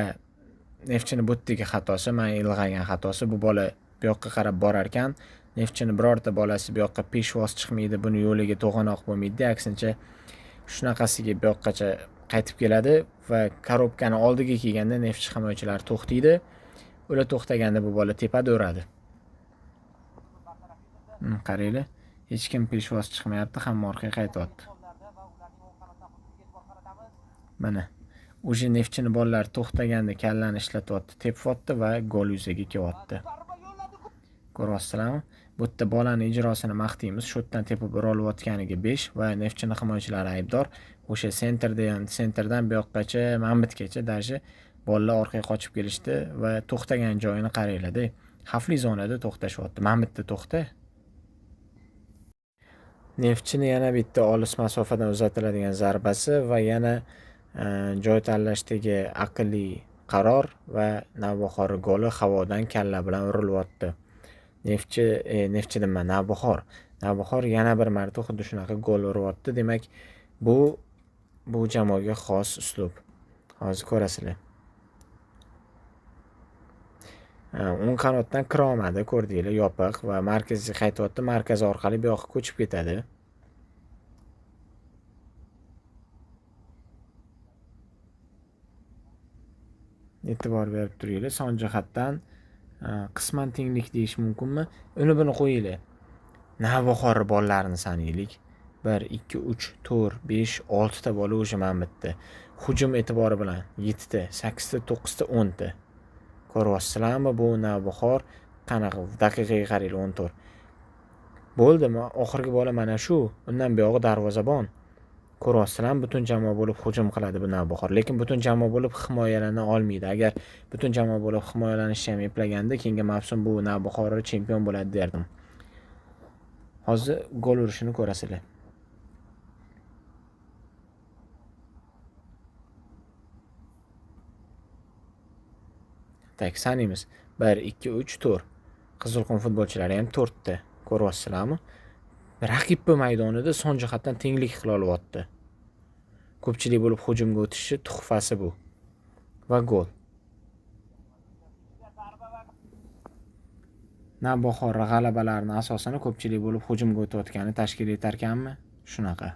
Neftchini bu yerdagi xatosi, men ilg'agan xatosi, bu bola bu yoqqa qarab borar ekan, Neftchini birorta bolasi bu yoqqa peshvoz chiqmaydi, buni yo'liga to'g'anoq bo'lmaydi, aksincha shunaqasiga bu yoqqacha qaytib keladi va korobkani oldiga kelganda Neftchi himoyachilari to'xtaydi. Ular to'xtaganda bu bola tepada uradi. Qaranglar, hech kim peshvoz chiqmayapti, hamma orqaga qaytyapti. Mana o'sha Neftchini bolalar to'xtaganda kallani ishlatyapti, tepyapti va gol yuzaga kelyapti. Ko'ryapsizlarmi? Bu yerda bolani ijrosini maqtaymiz. Shotdan tepib ura olayotganiga 5 va Neftchini himoyachilari aybdor. O'sha sentrdan bu yoqqacha, Mamutgacha dashi bolalar orqaga qochib kelishdi va to'xtagan joyini qaranglar-da. Xavfli zonada to'xtashyapti. Mana bitta to'xta. Neftchini yana bitta olis masofadan uzatiladigan zarbasi va yana joy tanlashdagi aqlli qaror va Navbahor goli havodan kalla bilan urilyapti. Neftchi nima? Navbahor yana bir marta xuddi shunaqa gol uryapti. Demak, bu jamoaga xos uslub. Hozir ko'rasizlar. O'ng qanotdan kira olmadi, ko'rdinglar, yopiq va markazga qaytyapti. Markaz orqali bu yoqqa ko'chib ketadi. E'tibor berib turinglar. Son jihatdan qisman tenglik deyish mumkinmi? Uni buni qo'yinglar. Navbahor bollarini sanaylik. 1 2 3 4 5 6 ta bola o'sha mana bitta. Hujum e'tibori bilan 7 ta, 8 ta, 9 ta, 10 ta. Ko'ryapsizlarmi? Bu Navbahor qanaqa daqiqaga qaranglar 14. Bo'ldimi? Oxirgi bola mana shu. Undan buyog'i darvozabon. Ko'ryapsizlarmi? Butun jamoa bo'lib hujum qiladi bu Navbahor, lekin butun jamoa bo'lib himoyalana olmaydi. Agar butun jamoa bo'lib himoyalanishni ham eplaganda, keyingi mavsum bu Navbahor chempion bo'ladi derdim. Hozir gol urishini ko'rasizlar. Tak, sanaymiz. 1 2 3 4. Qizilqum futbolchilari ham 4 ta. Ko'ryapsizlarmi? Raqib maydonida son jihatdan tenglik qila olyapti. Ko'pchilik bo'lib hujumga o'tishi tuhfasi bu. Va gol. Navbahor g'alabalarining asosini ko'pchilik bo'lib hujumga o'tayotgani tashkil etarkanmi? Shunaqa.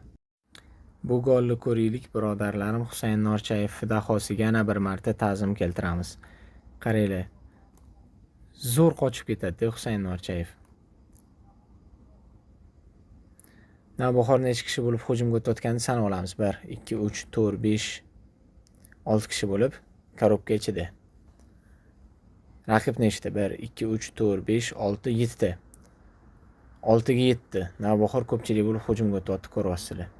Bu golni ko'raylik, birodarlarim. Husayn Norchayev dahosiga yana bir marta ta'zim keltiramiz. Qaranglar. Zo'r qochib ketadi Husayn Norchayev. Navbahor necha kishi bo'lib hujumga o'tayotganini sana olamiz. 1 2 3 4 5 6 kishi bo'lib korobka ichida. Raqib nechta? 1 2 3 4 5 6 7 ta. 6 ga 7. Navbahor ko'pchilik bo'lib hujumga o'tyapti, ko'ryapsizlar.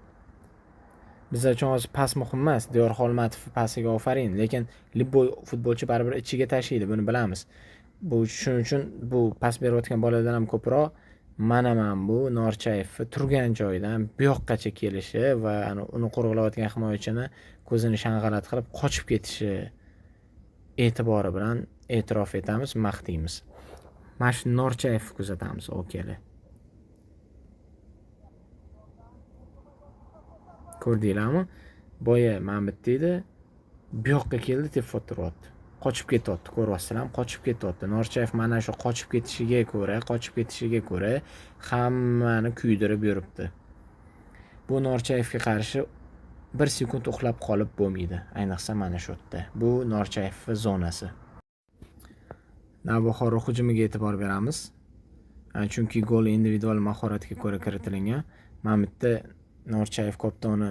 Bizlar uchun hozir pas muhim emas. Diyor Xolmatov pasiga ofarin, lekin Libboy futbolchi baribir ichiga tashlaydi, buni bilamiz. Shuning uchun bu pas berayotgan boladan ham ko'proq mana bu Norchayev turgan joyidan bu yoqqacha kelishi va uni qo'riqlayotgan himoyachini ko'zini shang'alat qilib qochib ketishi e'tibori bilan e'tirof etamiz, maqtaymiz. Mana shu Norchayev kuzatamiz, okeylar. Ko'rdinglarmi? Boya mana bitta edi. Bu yoqqa keldi, tepib turyapti. Qochib ketyapti, ko'ryapsizlarmi? Qochib ketyapti. Norchayev mana shu qochib ketishiga ko'ra hammani kuydirib yuribdi. Bu Norchayevga qarshi 1 sekund uxlab qolib bo'lmaydi. Ayniqsa mana shu yerda. Bu Norchayev zonasi. Navbahor hujumiga e'tibor beramiz. Chunki gol individual mahoratga ko'ra kiritilgan. Mana bitta Norchayev koptoni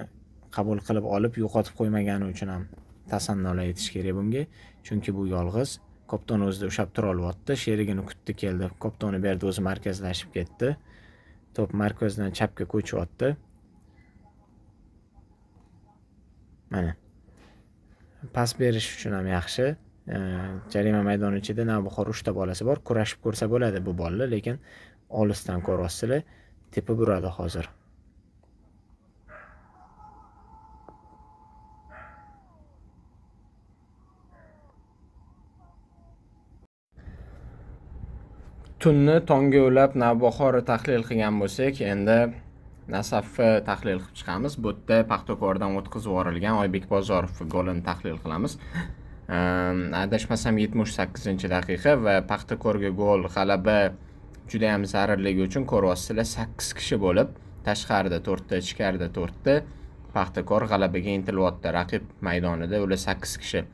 qabul qilib olib, yo'qotib qo'ymagani uchun ham tasannolar aytish kerak bunga. Chunki bu yolg'iz. Kopton o'zida ushab tura olyapti. Sherigini kutdi, keldi. Koptoni berdi, o'zi markazlashib ketdi. Top markazdan chapga ko'chyapti. Mana. Pas berish uchun ham yaxshi. Jarima maydoni ichida Navbahor 3 ta bolasi bor. Kurashib ko'rsa bo'ladi bu bolalar, lekin olisdan ko'ryapsizlar, tepib uradi hozir. Tunni tongga ulab Navbahor tahlil qilgan bo'lsak, endi Nasafni tahlil qilib chiqamiz. Bu yerda Paxtakordan o'tkazib yuborilgan Oybek Bozorov golini tahlil qilamiz. Adashmasam 78-daqiqa va Paxtakorga gol g'alaba juda ham zarurligi uchun ko'ryapsizlar, 8 kishi bo'lib, tashqarida 4 ta, ichkarida 4 ta Paxtakor g'alabaga intilyapti. Raqib maydonida ular 8 kishi.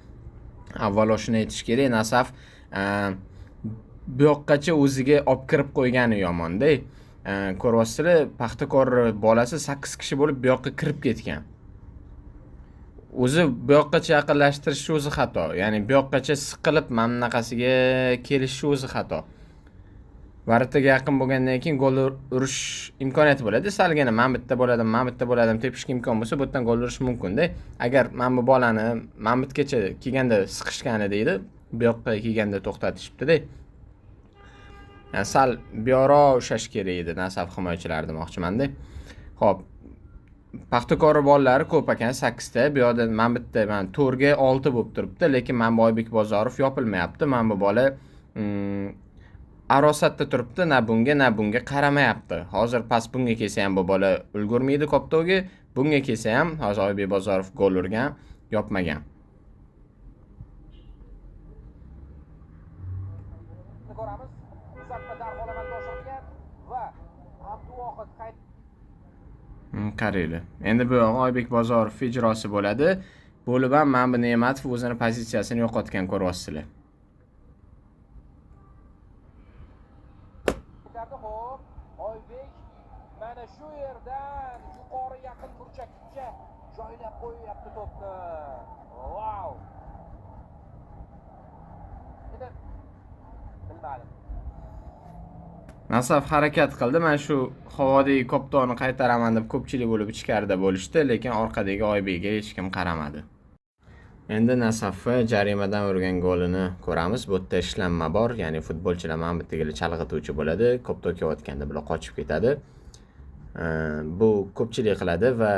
Avvalo shuni aytish kerak, Nasaf bu yoqqacha o'ziga olib kirib qo'ygani yomon-da. Ko'ryapsizlar, Paxtakor bolasi 8 kishi bo'lib bu yoqqa kirib ketgan. O'zi bu yoqqacha yaqinlashtirishi o'zi xato. Ya'ni bu yoqqacha siqilib mana bunaqasiga kelishi o'zi xato. Varitaga yaqin bo'lgandan keyin gol urish imkoniyati bo'ladi. Salgina mana bitta bo'ladim tepishga imkon bo'lsa, bu yerdan gol urish mumkin-da. Agar mana bu bolani mana bitgacha kelganda siqishgani deydi, bu yoqqa kelganda to'xtatishibdi-da. Yani sal buyoqroq ushlash kerak edi Nasaf himoyachilar demoqchimanda. Xo'p, Paxtakor bolalari ko'p ekan, 8 ta. Bu yerda men bitta, men to'rga 6 bo'lib turibdi, lekin men Oybek Bozorov yopilmayapti. Men bu bola arosatda turibdi, na bunga qaramayapti. Hozir pas bunga kelsa ham bu bola ulgurmaydi Koptovga, bunga kelsa ham hozir Oybek Bozorov gol urgan, yopmagan. ko'ramiz. Uzatma darhol amalga oshirilgan va Abduvohid qayt Qarayli. Endi bu yo'g'i Oybek Bozorov ijrosi bo'ladi. Bo'lib ham men bu Ne'matov o'zini pozitsiyasini yo'qotgan ko'ryapsizlar. Xo'p, Oybek mana shu yerdan yuqori yaqin burchakka joylab qo'yyapti to'pni. Vau! Endi bilmadim. Nasaf harakat qildi. Men shu havodagi Koptonni qaytaraman deb ko'pchilik bo'lib ichkarida bo'lishdi, lekin orqadagi Oybekga hech kim qaramadi. Endi Nasafni jarimadan urgan golini ko'ramiz. Bu yerda ishlanma bor, ya'ni futbolchilar mana bu yerga chalg'ituvchi bo'ladi. Koptok kelayotganda bular qochib ketadi. Bu ko'pchilik qiladi va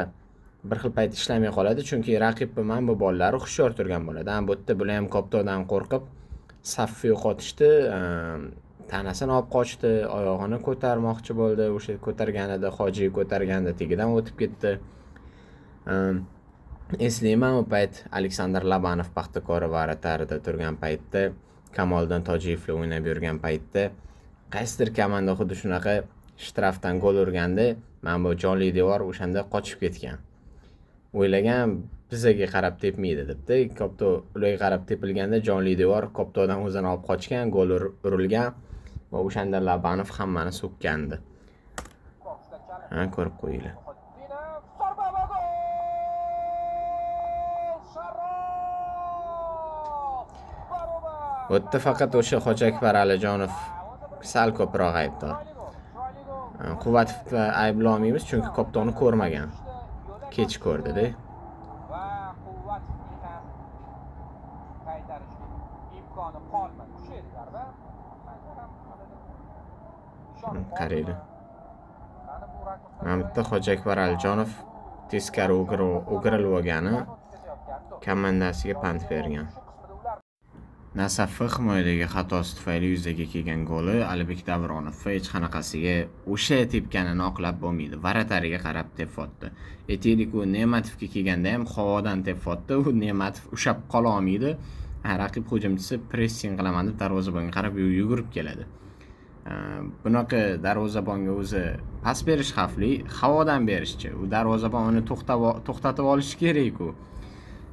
bir xil payt ishlamay qoladi, chunki raqib mana bu bolalar hushyor turgan bo'ladi. Bu yerda bular ham Koptokdan qo'rqib safni yo'qotishdi. Tanasini olib qochdi, oyog'ini ko'tarmoqchi bo'ldi. O'sha ko'targanida, Hoji ko'targanda tegidan o'tib ketdi. Eslayman u payt Aleksandr Labanov Paxtakor varatarida turgan paytda, Kamoliddin Tojiyevlar o'ynab yurgan paytda qaysidir komanda xuddi shunaqa shtrafdan gol urganda, mana bu jonli devor o'shanda qochib ketgan. O'ylagan bizga qarab tepmaydi debdi. Kopto ularga qarab tepilganda jonli devor Koptodan o'zini olib qochgan, gol urilgan va o'shanda Labanov hammani so'kkandi. Ko'rib qo'yinglar. Bu yerda faqat o'sha Hoji Akbar Alijonov sal ko'proq aybdor. Quvvatovni ayblamaymiz, chunki Koptonni ko'rmagan. Kech ko'rdi-da. Va Quvvatovning ham qaytarish imkoni qolmadi. Shu edi zarba. Qarayli. Mana bu yerda Hoji Akbar Alijonov teskari o'girilib olgani komandasiga pand bergan. Nasafni himoyadagi xatosi tufayli yuzaga kelgan goli Alibek Davronov hech qanaqasiga o'sha tepganini oqlab bo'lmaydi. Varatariga qarab tepotdi. Aytaylik, u Ne'matovga kelganda ham havodan tepotdi. U Ne'matov ushab qola olmaydi. Raqib hujumchisi pressing qilaman deb darvozabonga qarab yugurib keladi. Bunaqa darvozabonga o'zi pas berish xavfli, havodan berishchi. U darvozabon uni to'xtatib olishi kerak-ku.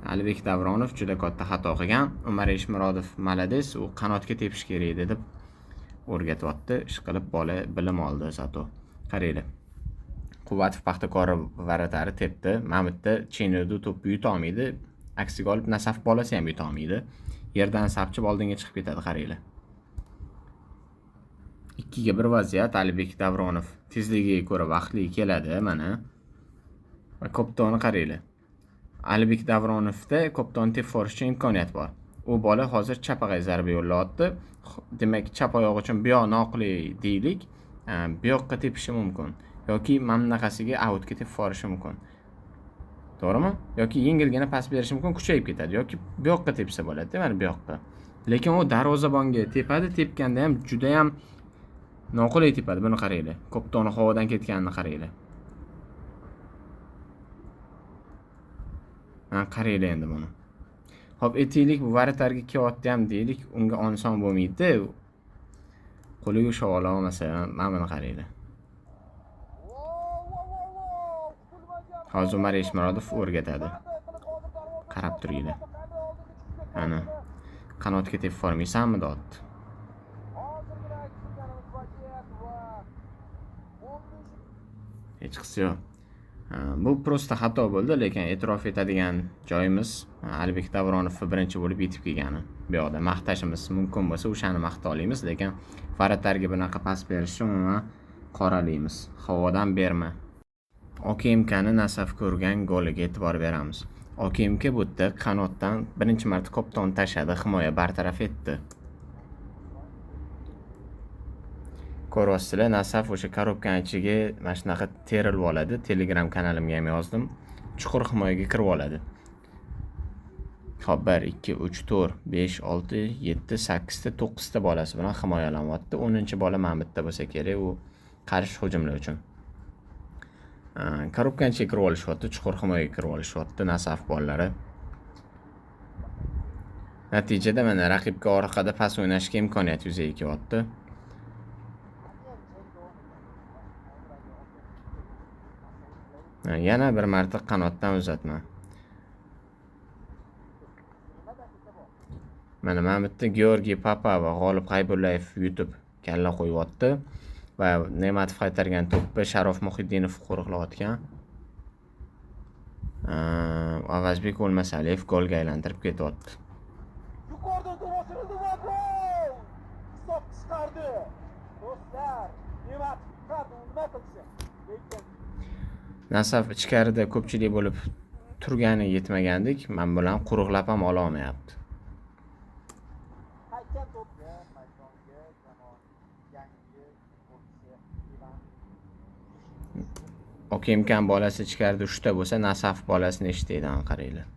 Alibek Davronov juda katta xato qilgan. Umar Eshmurodov malades, u qanotga tepish kerak edi deb o'rgatyapti. Ishqilib bola bilim oldi zato. Qarayli. Quvvatov Paxtakor varatari tepdi. Mana bu yerda Chenodu to'pni yuta olmaydi. Aksiga olib Nasaf bolasi ham yuta olmaydi. Yerdan sapchib oldinga chiqib ketadi, qarayli. 2 ga 1 vaziyat. Alibek Davronov tezligiga ko'ra vaqtli keladi mana. Va Koptonni qarayli. Alibek Davronovda Koptonni tep forishga imkoniyat bor. U bola hozir chapag'ay zarba yo'llayapti. Demak, chap oyoq uchun bu yoq noqulay deylik. Bu yoqqa tepishi mumkin yoki mana bunaqasiga outga tep forishi mumkin. To'g'rimi? Yoki yengilgina pas berishi mumkin, kuchayib ketadi yoki bu yoqqa tepsa bo'ladi, mana bu yoqqa. Lekin u darvozabonga tepadi, tepganda ham juda ham noqulay tepadi. Buni qaranglar. Koptonni havodan ketganini qaranglar. Qaraylar endi buni. Xo'p, aytaylik, bu varatarga kelyapti ham deylik, unga oson bo'lmaydi. Qo'liga ushlab ola olmasa, mana buni qaraylar. Hozir Umar Eshmurodov o'rgatadi. Qarab turinglar. Ana, qanotga tep formaysanmi dot. Hech qisi yo'q. Bu prosta xato bo'ldi, lekin e'tirof etadigan joyimiz Alibek Davronov birinchi bo'lib yetib kelgani. Bu yoqda maqtashimiz mumkin bo'lsa, o'shani maqta olamiz, lekin varatarga bunaqa pas berishni umuman qoralaymiz. Havodan berma. OKMKni Nasaf ko'rgan goliga e'tibor beramiz. OKMK bu yerda qanotdan birinchi marta Koptonni tashladi, himoya bartaraf etdi. Ko'ryapsizlar, Nasaf o'sha korobkani ichiga mana shunaqa terilib oladi. Telegram kanalimga ham yozdim. Chuqur himoyaga kirib oladi. Hop 1 2 3 4 5 6 7 8 ta 9 ta bolasi bilan himoyalanyapti. 10-bola mana bitta bo'lsa kerak, u qarshi hujumlar uchun. Korobkani ichiga kirib olishyapti, chuqur himoyaga kirib olishyapti Nasaf bolalari. Natijada mana raqibga orqada pas o'ynashga imkoniyat yuzaga kelyapti. Yana bir marta qanotdan uzatma. Mana bitta Georgiy Papa va G'olib G'aybullayev yutib kalla qo'yyapti va Ne'matov qaytargan to'pni Sharof Muhiddinov qo'riqlayotgan. Avazbek O'lmasaliyev golga aylantirib ketyapti. Yuqorida to'g'rildi va gol! Hisob qisqardi. Do'stlar, Ne'matov qad nima qilsin? Lekin Nasaf ichkarida ko'pchilik bo'lib turgani yetmagandik, men bilan quruqlab ham ola olmayapti. qaytgan to'pga maydonga jamoa yangi futbolchisi Ivan Okimkan bolasi ichkarida 3 ta bo'lsa, Nasaf bolasi nechta edi qaranglar.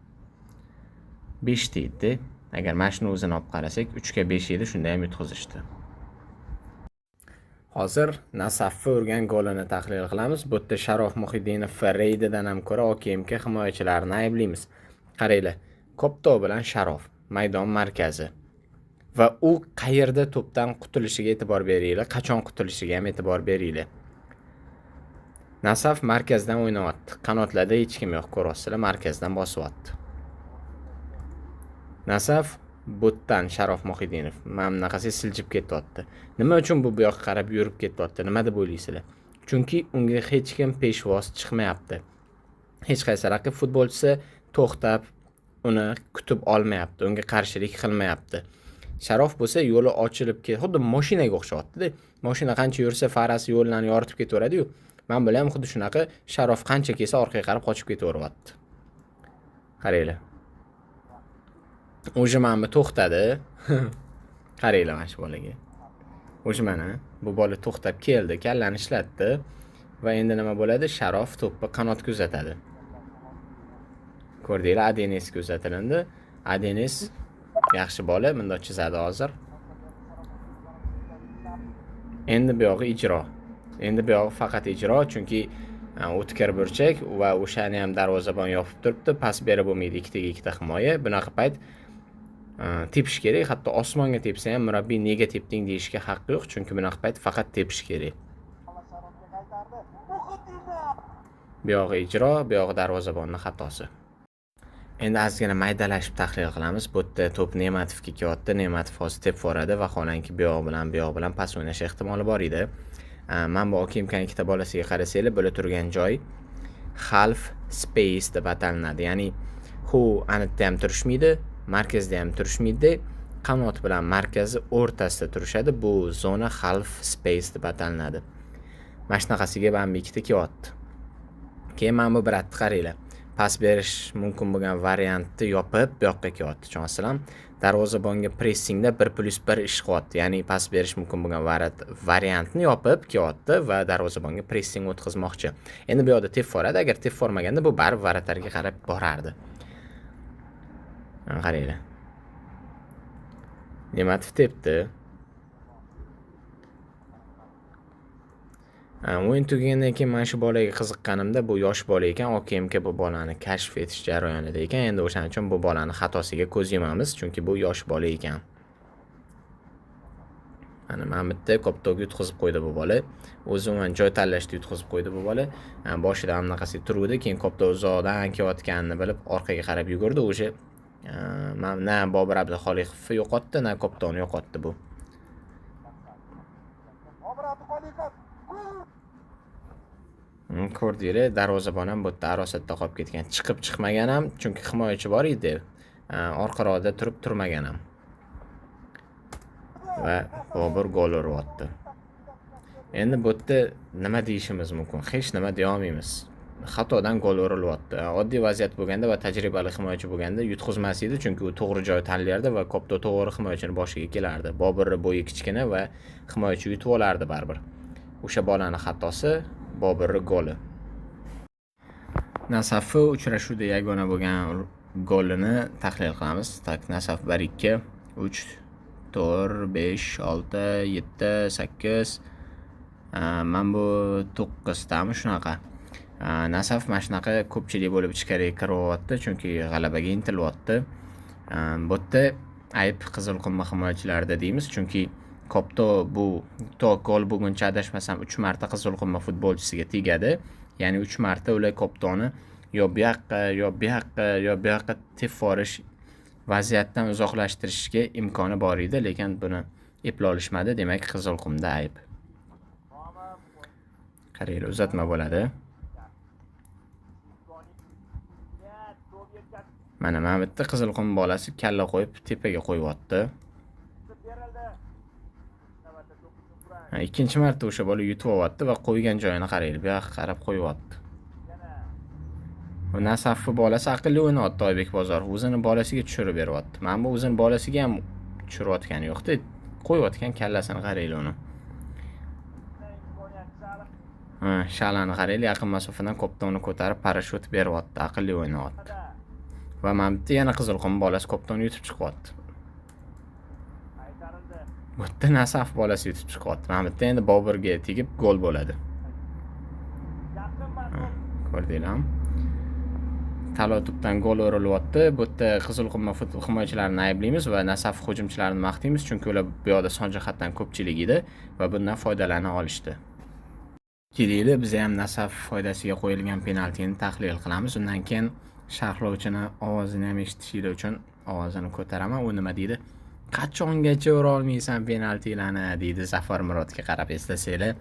5 ta edi. Agar mana shuni o'zini olib qarasak, 3 ga 5 edi, shunda ham yutqizishdi. Hozir Nasafni urgan golini tahlil qilamiz. Bu yerda Sharof Muhiddinov Reydidan ham ko'ra OKMK himoyachilarini ayblaymiz. Qaranglar, Kopto bilan Sharof maydon markazi. Va u qayerda to'pdan qutulishiga e'tibor beringlar, qachon qutulishiga ham e'tibor beringlar. Nasaf markazdan o'ynayapti. Qanotlarda hech kim yo'q, ko'ryapsizlar, markazdan bosyapti. Nasaf butdan Sharof Muhiddinov mana bunaqasi siljib ketyapti. Nima uchun bu yoqqa qarab yurib ketyapti? Nima deb o'ylaysizlar? Chunki unga hech kim peshvoz chiqmayapti. Hech qaysi raqib futbolchisi to'xtab uni kutib olmayapti, unga qarshilik qilmayapti. Sharof bo'lsa yo'li ochilib xuddi mashinaga o'xshayapti-da. Mashina qancha yursa farasi yo'llarni yoritib ketaveradi-yu. Men bilan ham xuddi shunaqa Sharof qancha kelsa orqaga qarab qochib ketaveryapti. Qaranglar. O'sha mana to'xtadi. Qaranglar mana shu bolaga. O'sha mana bu bola to'xtab keldi, kallani ishlatdi va endi nima bo'ladi? Sharof to'pni qanotga uzatadi. Ko'rdinglar, Adenisga uzatilindi. Adenis yaxshi bola, bunda chizadi hozir. Endi bu yog'i ijro. Endi bu yog'i faqat ijro, chunki o'tkir burchak va o'shani ham darvozabon yopib turibdi. Pas berib bo'lmaydi, ikkitaga ikkita himoya. Bunaqa payt tepish kerak. Hatto osmonga tepsa ham murabbiy nega tepding deyishga haqqi yo'q, chunki bunaqa payt faqat tepish kerak. Bu yog'i ijro, bu yog'i darvozabonning xatosi. Endi ozgina maydalashib tahlil qilamiz. Bu yerda to'p Ne'matovga kelyapti. Ne'matov hozir tepib yuboradi va xolanki bu yoq bilan pas o'ynash ehtimoli bor edi. Men bu Okimkan ikkita bolasiga qarasanglar, bo'la turgan joy half space deb ataladi. Ya'ni u anitda ham turishmaydi, markazda ham turishmaydi. Qanot bilan markazi o'rtasida turishadi. Bu zona half space deb ataladi. Mana shunaqasiga ham ikkita kelyapti. Keyin mana bu biratni qaranglar. Pas berish mumkin bo'lgan variantni yopib, bu yoqqa kelyapti. Tushunasizlar? Darvozabonga pressingda 1+1 ish qilyapti. Ya'ni pas berish mumkin bo'lgan variantni yopib kelyapti va darvozabonga pressing o'tkazmoqchi. Endi bu yoqda tep foradi. Agar tep formaganda bu baribir varatarga qarab borardi. Qaranglar. Ne'matov tepdi. O'yin tugagandan keyin mana shu bolaga qiziqqanimda, bu yosh bola ekan, OKMK bu bolani kashf etish jarayonida ekan. Endi o'shaning uchun bu bolani xatosiga ko'z yumamiz, chunki bu yosh bola ekan. Mana bitta Koptoga yutqizib qo'ydi bu bola. O'zi umuman joy tanlashda yutqizib qo'ydi bu bola. Boshida ham bunaqasi turuvdi, keyin Kopto uzoqdan kelayotganini bilib orqaga qarab yugurdi. O'sha na Bobur Abduxoliqovni yo'qotdi, na Koptoni yo'qotdi bu. Ko'rdinglar, darvozabon ham bu yerda arosatda qolib ketgan. Chiqib chiqmagan ham, chunki himoyachi bor edi. Orqaroqda turib turmagan ham. Va Bobur gol uryapti. Endi bu yerda nima deyishimiz mumkin? Hech nima deya olmaymiz. xatodan gol urilyapti. Oddiy vaziyat bo'lganda va tajribali himoyachi bo'lganda yutqizmas edi, chunki u to'g'ri joy tanlardi va Kopto to'g'ri himoyachini boshiga kelardi. Bobirni bo'yi kichkina va himoyachi yutib olardi baribir. O'sha bolani xatosi Bobirni goli. Nasafni uchrashuvda yagona bo'lgan golini tahlil qilamiz. Tak, Nasaf 1-2, 3, 4, 5, 6, 7, 8. Men bu 9tami shunaqa. Nasaf mana shunaqa ko'pchilik bo'lib ichkariga kiryapti, chunki g'alabaga intilyapti. Bu yerda ayb Qizilqum himoyachilarida deymiz, chunki Kopto bu to gol bo'lguncha adashmasam 3 marta Qizilqum futbolchisiga tegadi. Ya'ni 3 marta ular Koptoni yo bu yoqqa tep forish vaziyatdan uzoqlashtirishga imkoni bor edi, lekin buni eplay olishmadi. Demak, Qizilqumda ayb. Qaraylik, uzatma bo'ladi. Mana bu yerda Qizilqum bolasi kalla qo'yib tepaga qo'yyapti. Ikkinchi marta o'sha bola yutib olyapti va qo'ygan joyini qaraylik, bu yoqqa qarab qo'yyapti. Bu Nasafning bolasi aqlli o'ynayapti Oybek Bozorov. O'zini bolasiga tushirib beryapti. Mana bu o'zini bolasiga ham tushirayotgani yo'q-da, qo'yyotgan kallasini qaraylik uni. Shalani qaraylik, yaqin masofadan Koptoni ko'tarib parashyut beryapti, aqlli o'ynayapti. Va mana bu yana Qizilqum bolasi Koptoni yutib chiqyapti. Bu yerda Nasaf bolasi yutib chiqyapti. Mana bu yerda endi Bobirga tegib gol bo'ladi. Ko'rdinglarmi? Talo to'pdan gol urilyapti. Bu yerda Qizilqum himoyachilarini ayblaymiz va Nasaf hujumchilarini maqtaymiz, chunki ular bu yoqda son jihatdan ko'pchilik edi va bundan foydalana olishdi. Kelaylik, biz ham Nasaf foydasiga qo'yilgan penaltini tahlil qilamiz. Undan keyin sharhlovchini ovozini ham eshitishinglar uchun ovozini ko'taraman. U nima deydi? Qachongacha ura olmaysan penaltilarni, deydi Zafar Murodga qarab. Eslasanglar,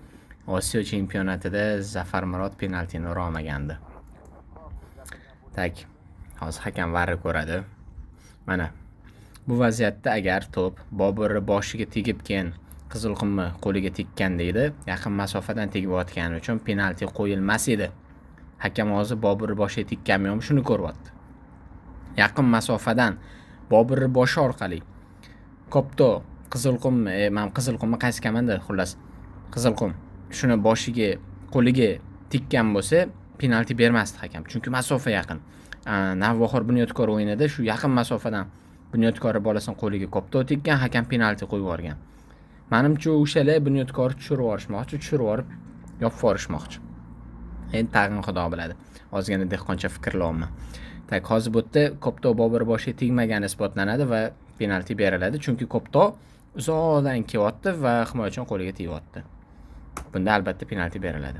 Osiyo chempionatida Zafar Murod penaltini ura olmagandi. Tak, hozir hakam varni ko'radi. Mana bu vaziyatda agar to'p Bobirning boshiga tegib keyin Qizilqumni qo'liga tekkan deydi, yaqin masofadan tegib o'tgani uchun penalti qo'yilmas edi. Hakam hozir Bobirning boshiga tekkanmi yo'qmi shuni ko'ryapti. Yaqin masofadan Bobirning boshi orqali Kopto Qizilqumni qaysi komanda xullas Qizilqum shuni boshiga qo'liga tekkan bo'lsa penalti bermasdi hakam, chunki masofa yaqin. Navbahor Bunyodkor o'yinida shu yaqin masofadan Bunyodkor bolasini qo'liga Kopto tekkan, hakam penalti qo'yib yuborgan. Menimcha o'shalar Bunyodkor tushirib yuborib yopib yuborishmoqchi. Endi tag'in xudo biladi. Ozgina dehqoncha fikrlayapman. Tak, hozir bu yerda Kopto Bobir boshiga tegmagani isbotlanadi va penalti beriladi, chunki Kopto uzoqdan kelyapti va himoyachining qo'liga tegyapti. Bunda albatta penalti beriladi.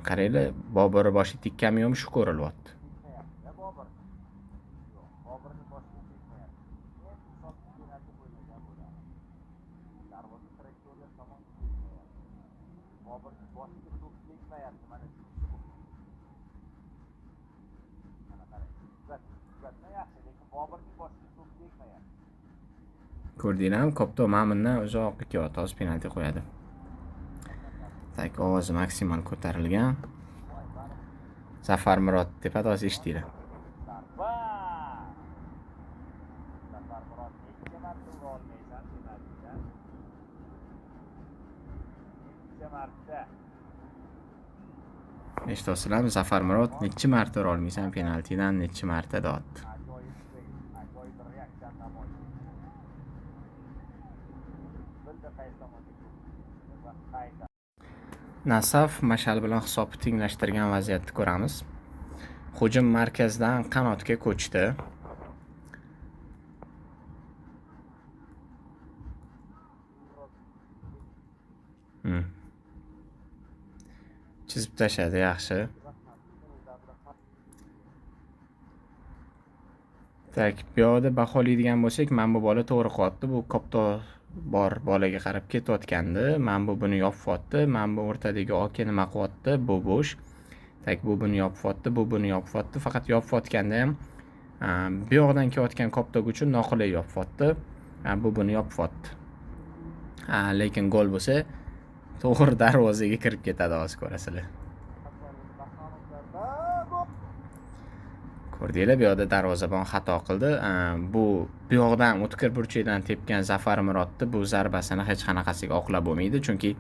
Qaraylar, Bobirning boshiga tekkanmi yo'qmi shu ko'rilyapti. Ko'rdinglarmi? Kopto Ma'mundan uzoqqa kelyapti, hozir penalti qo'yadi. Tak, ovozi maksimal ko'tarilgan. Zafar Murod tepada, hozir eshitdinglar. Eshityapsizlarmi? Zafar Murod necha marta ura olmaysan penaltidan, necha marta deyapti. Nasaf Mashal bilan hisobni tenglashtirgan vaziyatni ko'ramiz. Hujum markazdan qanotga ko'chdi. Chizib tashladi, yaxshi. Tak, bu yoqda baholaydigan bo'lsak, men bu bola to'g'ri qilyapti. Bu Kopto bor bolaga qarab ketayotgandi. Men buni yopyapti. Men bu o'rtadagi oka nima qilyapti? Bu bo'sh. Tak, bu buni yopyapti. Faqat yopyotganda ham bu yoqdan kelayotgan Kopto uchun noqulay yopyapti. Bu buni yopyapti. Lekin gol bo'lsa to'g'ri darvozaga kirib ketadi, hozir ko'rasizlar. Ko'rdinglar, bu yoqda darvozabon xato qildi. Bu yoqdan o'tkir burchakdan tepgan Zafar Murodni bu zarbasini hech qanaqasiga oqlab bo'lmaydi, chunki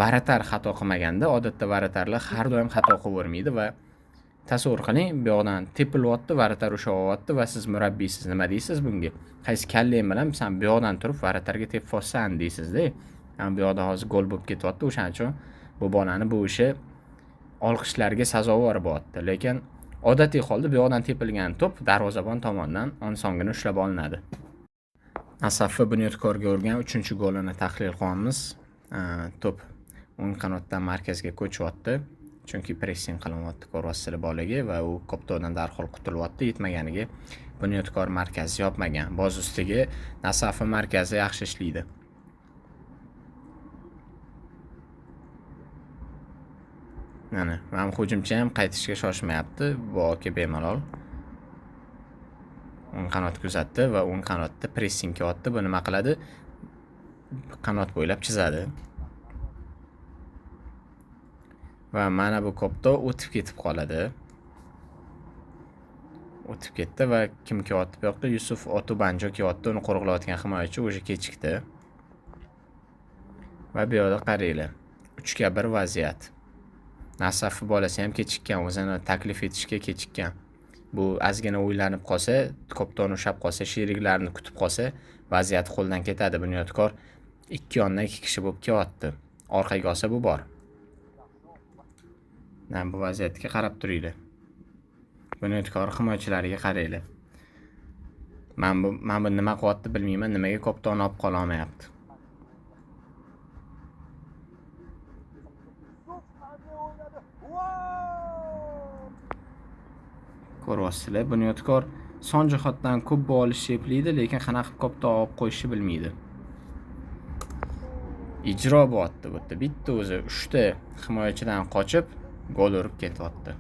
varatar xato qilmaganda odatda varatarlar har doim xato qilavermaydi va tasavvur qiling, bu yoqdan tepilyapti, varatar ushayapti va siz murabbiysiz, nima deysiz bunga? Qaysi kallang bilan sen bu yoqdan turib varatarga tepib olsan deysiz-da. Bu yoqda hozir gol bo'lib ketyapti, o'shaning uchun bu bolani bu ishi olqishlarga sazovor bo'lyapti. Lekin odatiy holda bu yoqdan tepilgan to'p darvozabon tomonidan osongina ushlab olinadi. Nasafni Bunyodkorga urgan 3-golini tahlil qilyapmiz. To'p o'ng qanotdan markazga ko'chyapti. Chunki pressing qilinyapti ko'ryapsizlar bolaga va u Koptodan darhol qutulyapti. Yetmaganiga Bunyodkor markazi yopmagan. Boz ustiga Nasafni markazi yaxshi ishlaydi. Mana, men hujumchi ham qaytishga shoshmayapti. Bu aka bemalol o'ng qanot kuzatdi va o'ng qanotda pressing qilyapti. Bu nima qiladi? Qanot bo'ylab chizadi. Va mana bu Kopto o'tib ketib qoladi. O'tib ketdi va kim qilyapti bu yoqda? Yusuf Otubanjo qilyapti. Uni qo'riqlayotgan himoyachi o'sha kechikdi. Va bu yoqda qaranglar. 3-1 vaziyat. Nasaf bolasi ham kechikkan, o'zini taklif etishga kechikkan. Bu ozgina o'ylanib qolsa, Kopton ushab qolsa, sheriklarini kutib qolsa, vaziyat qo'ldan ketadi. Bunyodkor 2 yondan 2 kishi bo'lib kelyapti. Orqaga olsa bu bor. Mana bu vaziyatga qarab turinglar. Bunyodkor himoyachilariga qaranglar. Men bu nima qilyapti bilmayman, nimaga Kopton olib qola olmayapti. Ko'ryapsizlar, Bunyodkor son jihatdan ko'p bo'lishni eplaydi, lekin qanaqa Kopton olib qo'yishni bilmaydi. Ijro bo'lyapti bu yerda. Bitta o'zi 3 ta himoyachidan qochib gol urib ketyapti.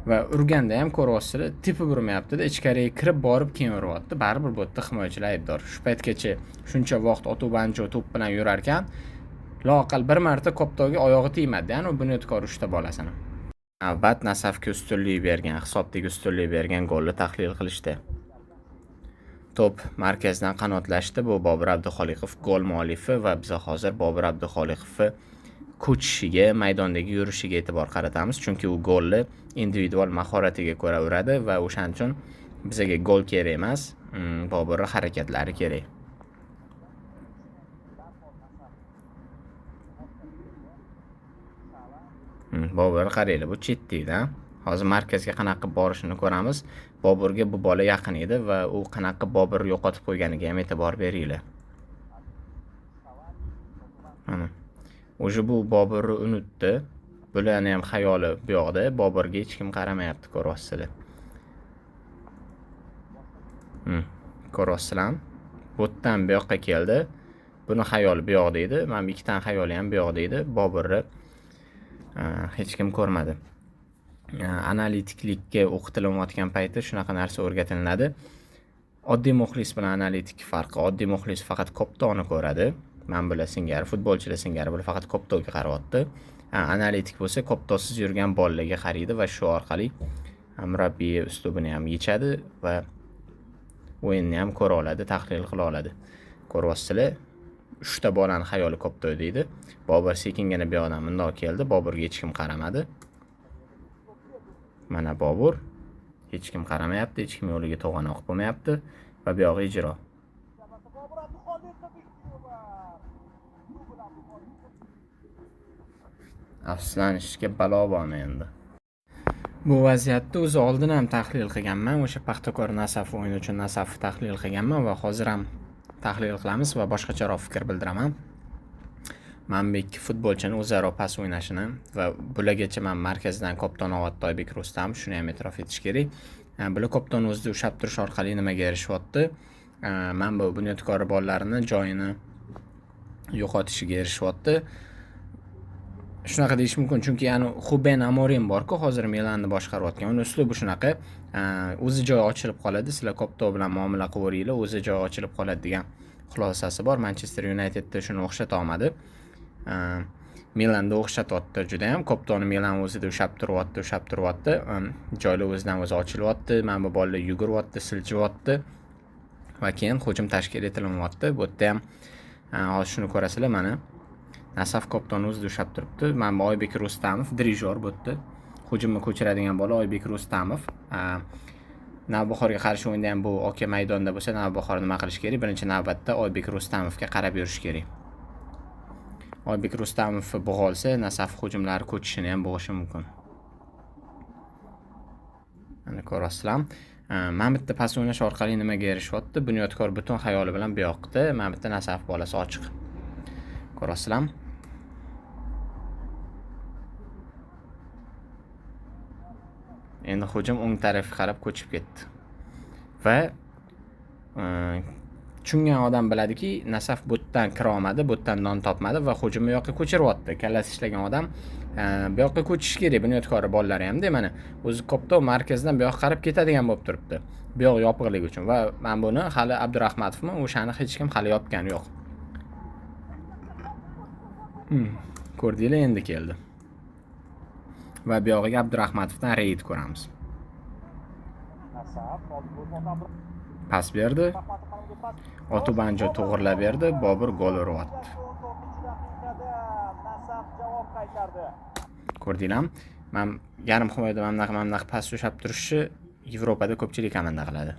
Va urganda ham ko'ryapsizlar, tepib urmayapti-da, ichkariga kirib borib keyin uryapti. Baribir bu yerda himoyachilar aybdor. Shu paytgacha shuncha vaqt Otubanjo to'p bilan yurar ekan, loaqal bir marta Koptonga oyog'i tegmadi, ya'ni Bunyodkor 3 ta bolasini. Navbat Nasafga ustunlik bergan, hisobdagi ustunlik bergan golni tahlil qilishdi. To'p markazdan qanotlashdi. Bu Bobur Abduxoliqov gol muallifi va biz hozir Bobur Abduxoliqovni ko'chishiga, maydondagi yurishiga e'tibor qaratamiz, chunki u golni individual mahoratiga ko'ra uradi va o'shaning uchun bizga gol kerak emas, Boburning harakatlari kerak. Bobur qaranglar, bu chetda. Hozir markazga qanaqa borishini ko'ramiz. Boburga bu bola yaqin edi va u qanaqa Bobur yo'qotib qo'yganiga ham e'tibor beringlar. Mana. O'sha bu Boburni unutdi. Bularni ham xayoli bu yoqda. Boburga hech kim qaramayapti, ko'ryapsizlar. Ko'ryapsizlar? Botdan bu yoqqa keldi. Buni xayoli bu yoqda edi. Mana ikkitaning xayoli ham bu yoqda edi. Boburni hech kim ko'rmadi. Analitiklikka o'qitilayotgan paytda shunaqa narsa o'rgatilinadi. Oddiy muxlis bilan analitik farqi. Oddiy muxlis faqat Koptonni ko'radi. Men bular singari, futbolchilar singari bular faqat Koptonga qarayapti. Analitik bo'lsa Koptosiz yurgan bolalarga qaraydi va shu orqali murabbiy uslubini ham yechadi va o'yinni ham ko'ra oladi, tahlil qila oladi. Ko'ryapsizlar, 3 ta bolani xayoli Kopto deydi. Bobur sekingina bu yoqdan bundoq keldi. Boburga hech kim qaramadi. Mana Bobur hech kim qaramayapti, hech kim yo'liga to'g'anoq bo'lmayapti va bu yoq ijro. Afsuslanishga balo bormi endi. Bu vaziyatni o'zi oldin ham tahlil qilganman. O'sha Paxtakor Nasaf o'yini uchun Nasafni tahlil qilganman va hozir ham tahlil qilamiz va boshqacharoq fikr bildiraman. Men bu ikki futbolchini o'zaro pas o'ynashini va bulargacha men markazdan Kopton Otoybek Rustam shuni ham e'tirof etish kerak. Bular Kopton o'zida ushab turish orqali nimaga erishyapti? Men bu Bunyodkor bolalarini joyini yo'qotishiga erishyapti. Shunaqa deyish mumkin, chunki ya'ni Ruben Amorim bor-ku, hozir Milanni boshqarayotgan. Uning uslubi shunaqa, o'zi joy ochilib qoladi, sizlar Kopton bilan muomala qilaveringlar, o'zi joy ochilib qoladi degan xulosasi bor. Manchester Unitedda shuni o'xshata olmadi. Milanda o'xshatyapti juda ham. Koptoni Milan o'zida ushlab turyapti. Joylar o'zidan o'zi ochilyapti. Mana bu bolalar yuguryapti, siljiyapti va keyin hujum tashkil etilyapti. Bu yerda ham hozir shuni ko'rasizlar, mana Nasaf Koptoni o'zida ushlab turibdi. Mana bu Oybek Rustamov dirijor bu yerda. Hujumni ko'chiradigan bola Oybek Rustamov. Navbahorga qarshi o'yinda ham bu OK maydonda bo'lsa, Navbahor nima qilish kerak? Birinchi navbatda Oybek Rustamovga qarab yurish kerak. Oybek Rustamov bo'g'olsa, Nasaf hujumlari ko'chishini ham bo'g'ishi mumkin. Mana ko'rasizlar. Mana bitta pas o'ynash orqali nimaga erishyapti? Bunyodkor butun xayoli bilan bu yoqda, mana bitta Nasaf bolasi ochiq. Ko'rasizlar. Endi hujum o'ng tarafga qarab ko'chib ketdi. Va tushungan odam biladiki, Nasaf bu yerdan kira olmadi, bu yerdan non topmadi va hujumni bu yoqqa ko'chiryapti. Kallasi ishlagan odam bu yoqqa ko'chish kerak. Bunyodkori bolalari ham mana o'zi Koptov markazdan bu yoqqa qarab ketadigan bo'lib turibdi. Bu yoq yopiqlik uchun va men buni hali Abdurahmatovmi, o'shani hech kim hali yopgani yo'q. Ko'rdinglar, endi keldi. Va bu yog'iga Abdurahmatovdan reyd ko'ramiz. Pas berdi. Otubanjo to'g'rilab berdi, Bobur gol uryapti. Ko'rdinglarmi? Men yarim himoyada mana bunaqa pas ushlab turishni Yevropada ko'pchilik komanda qiladi.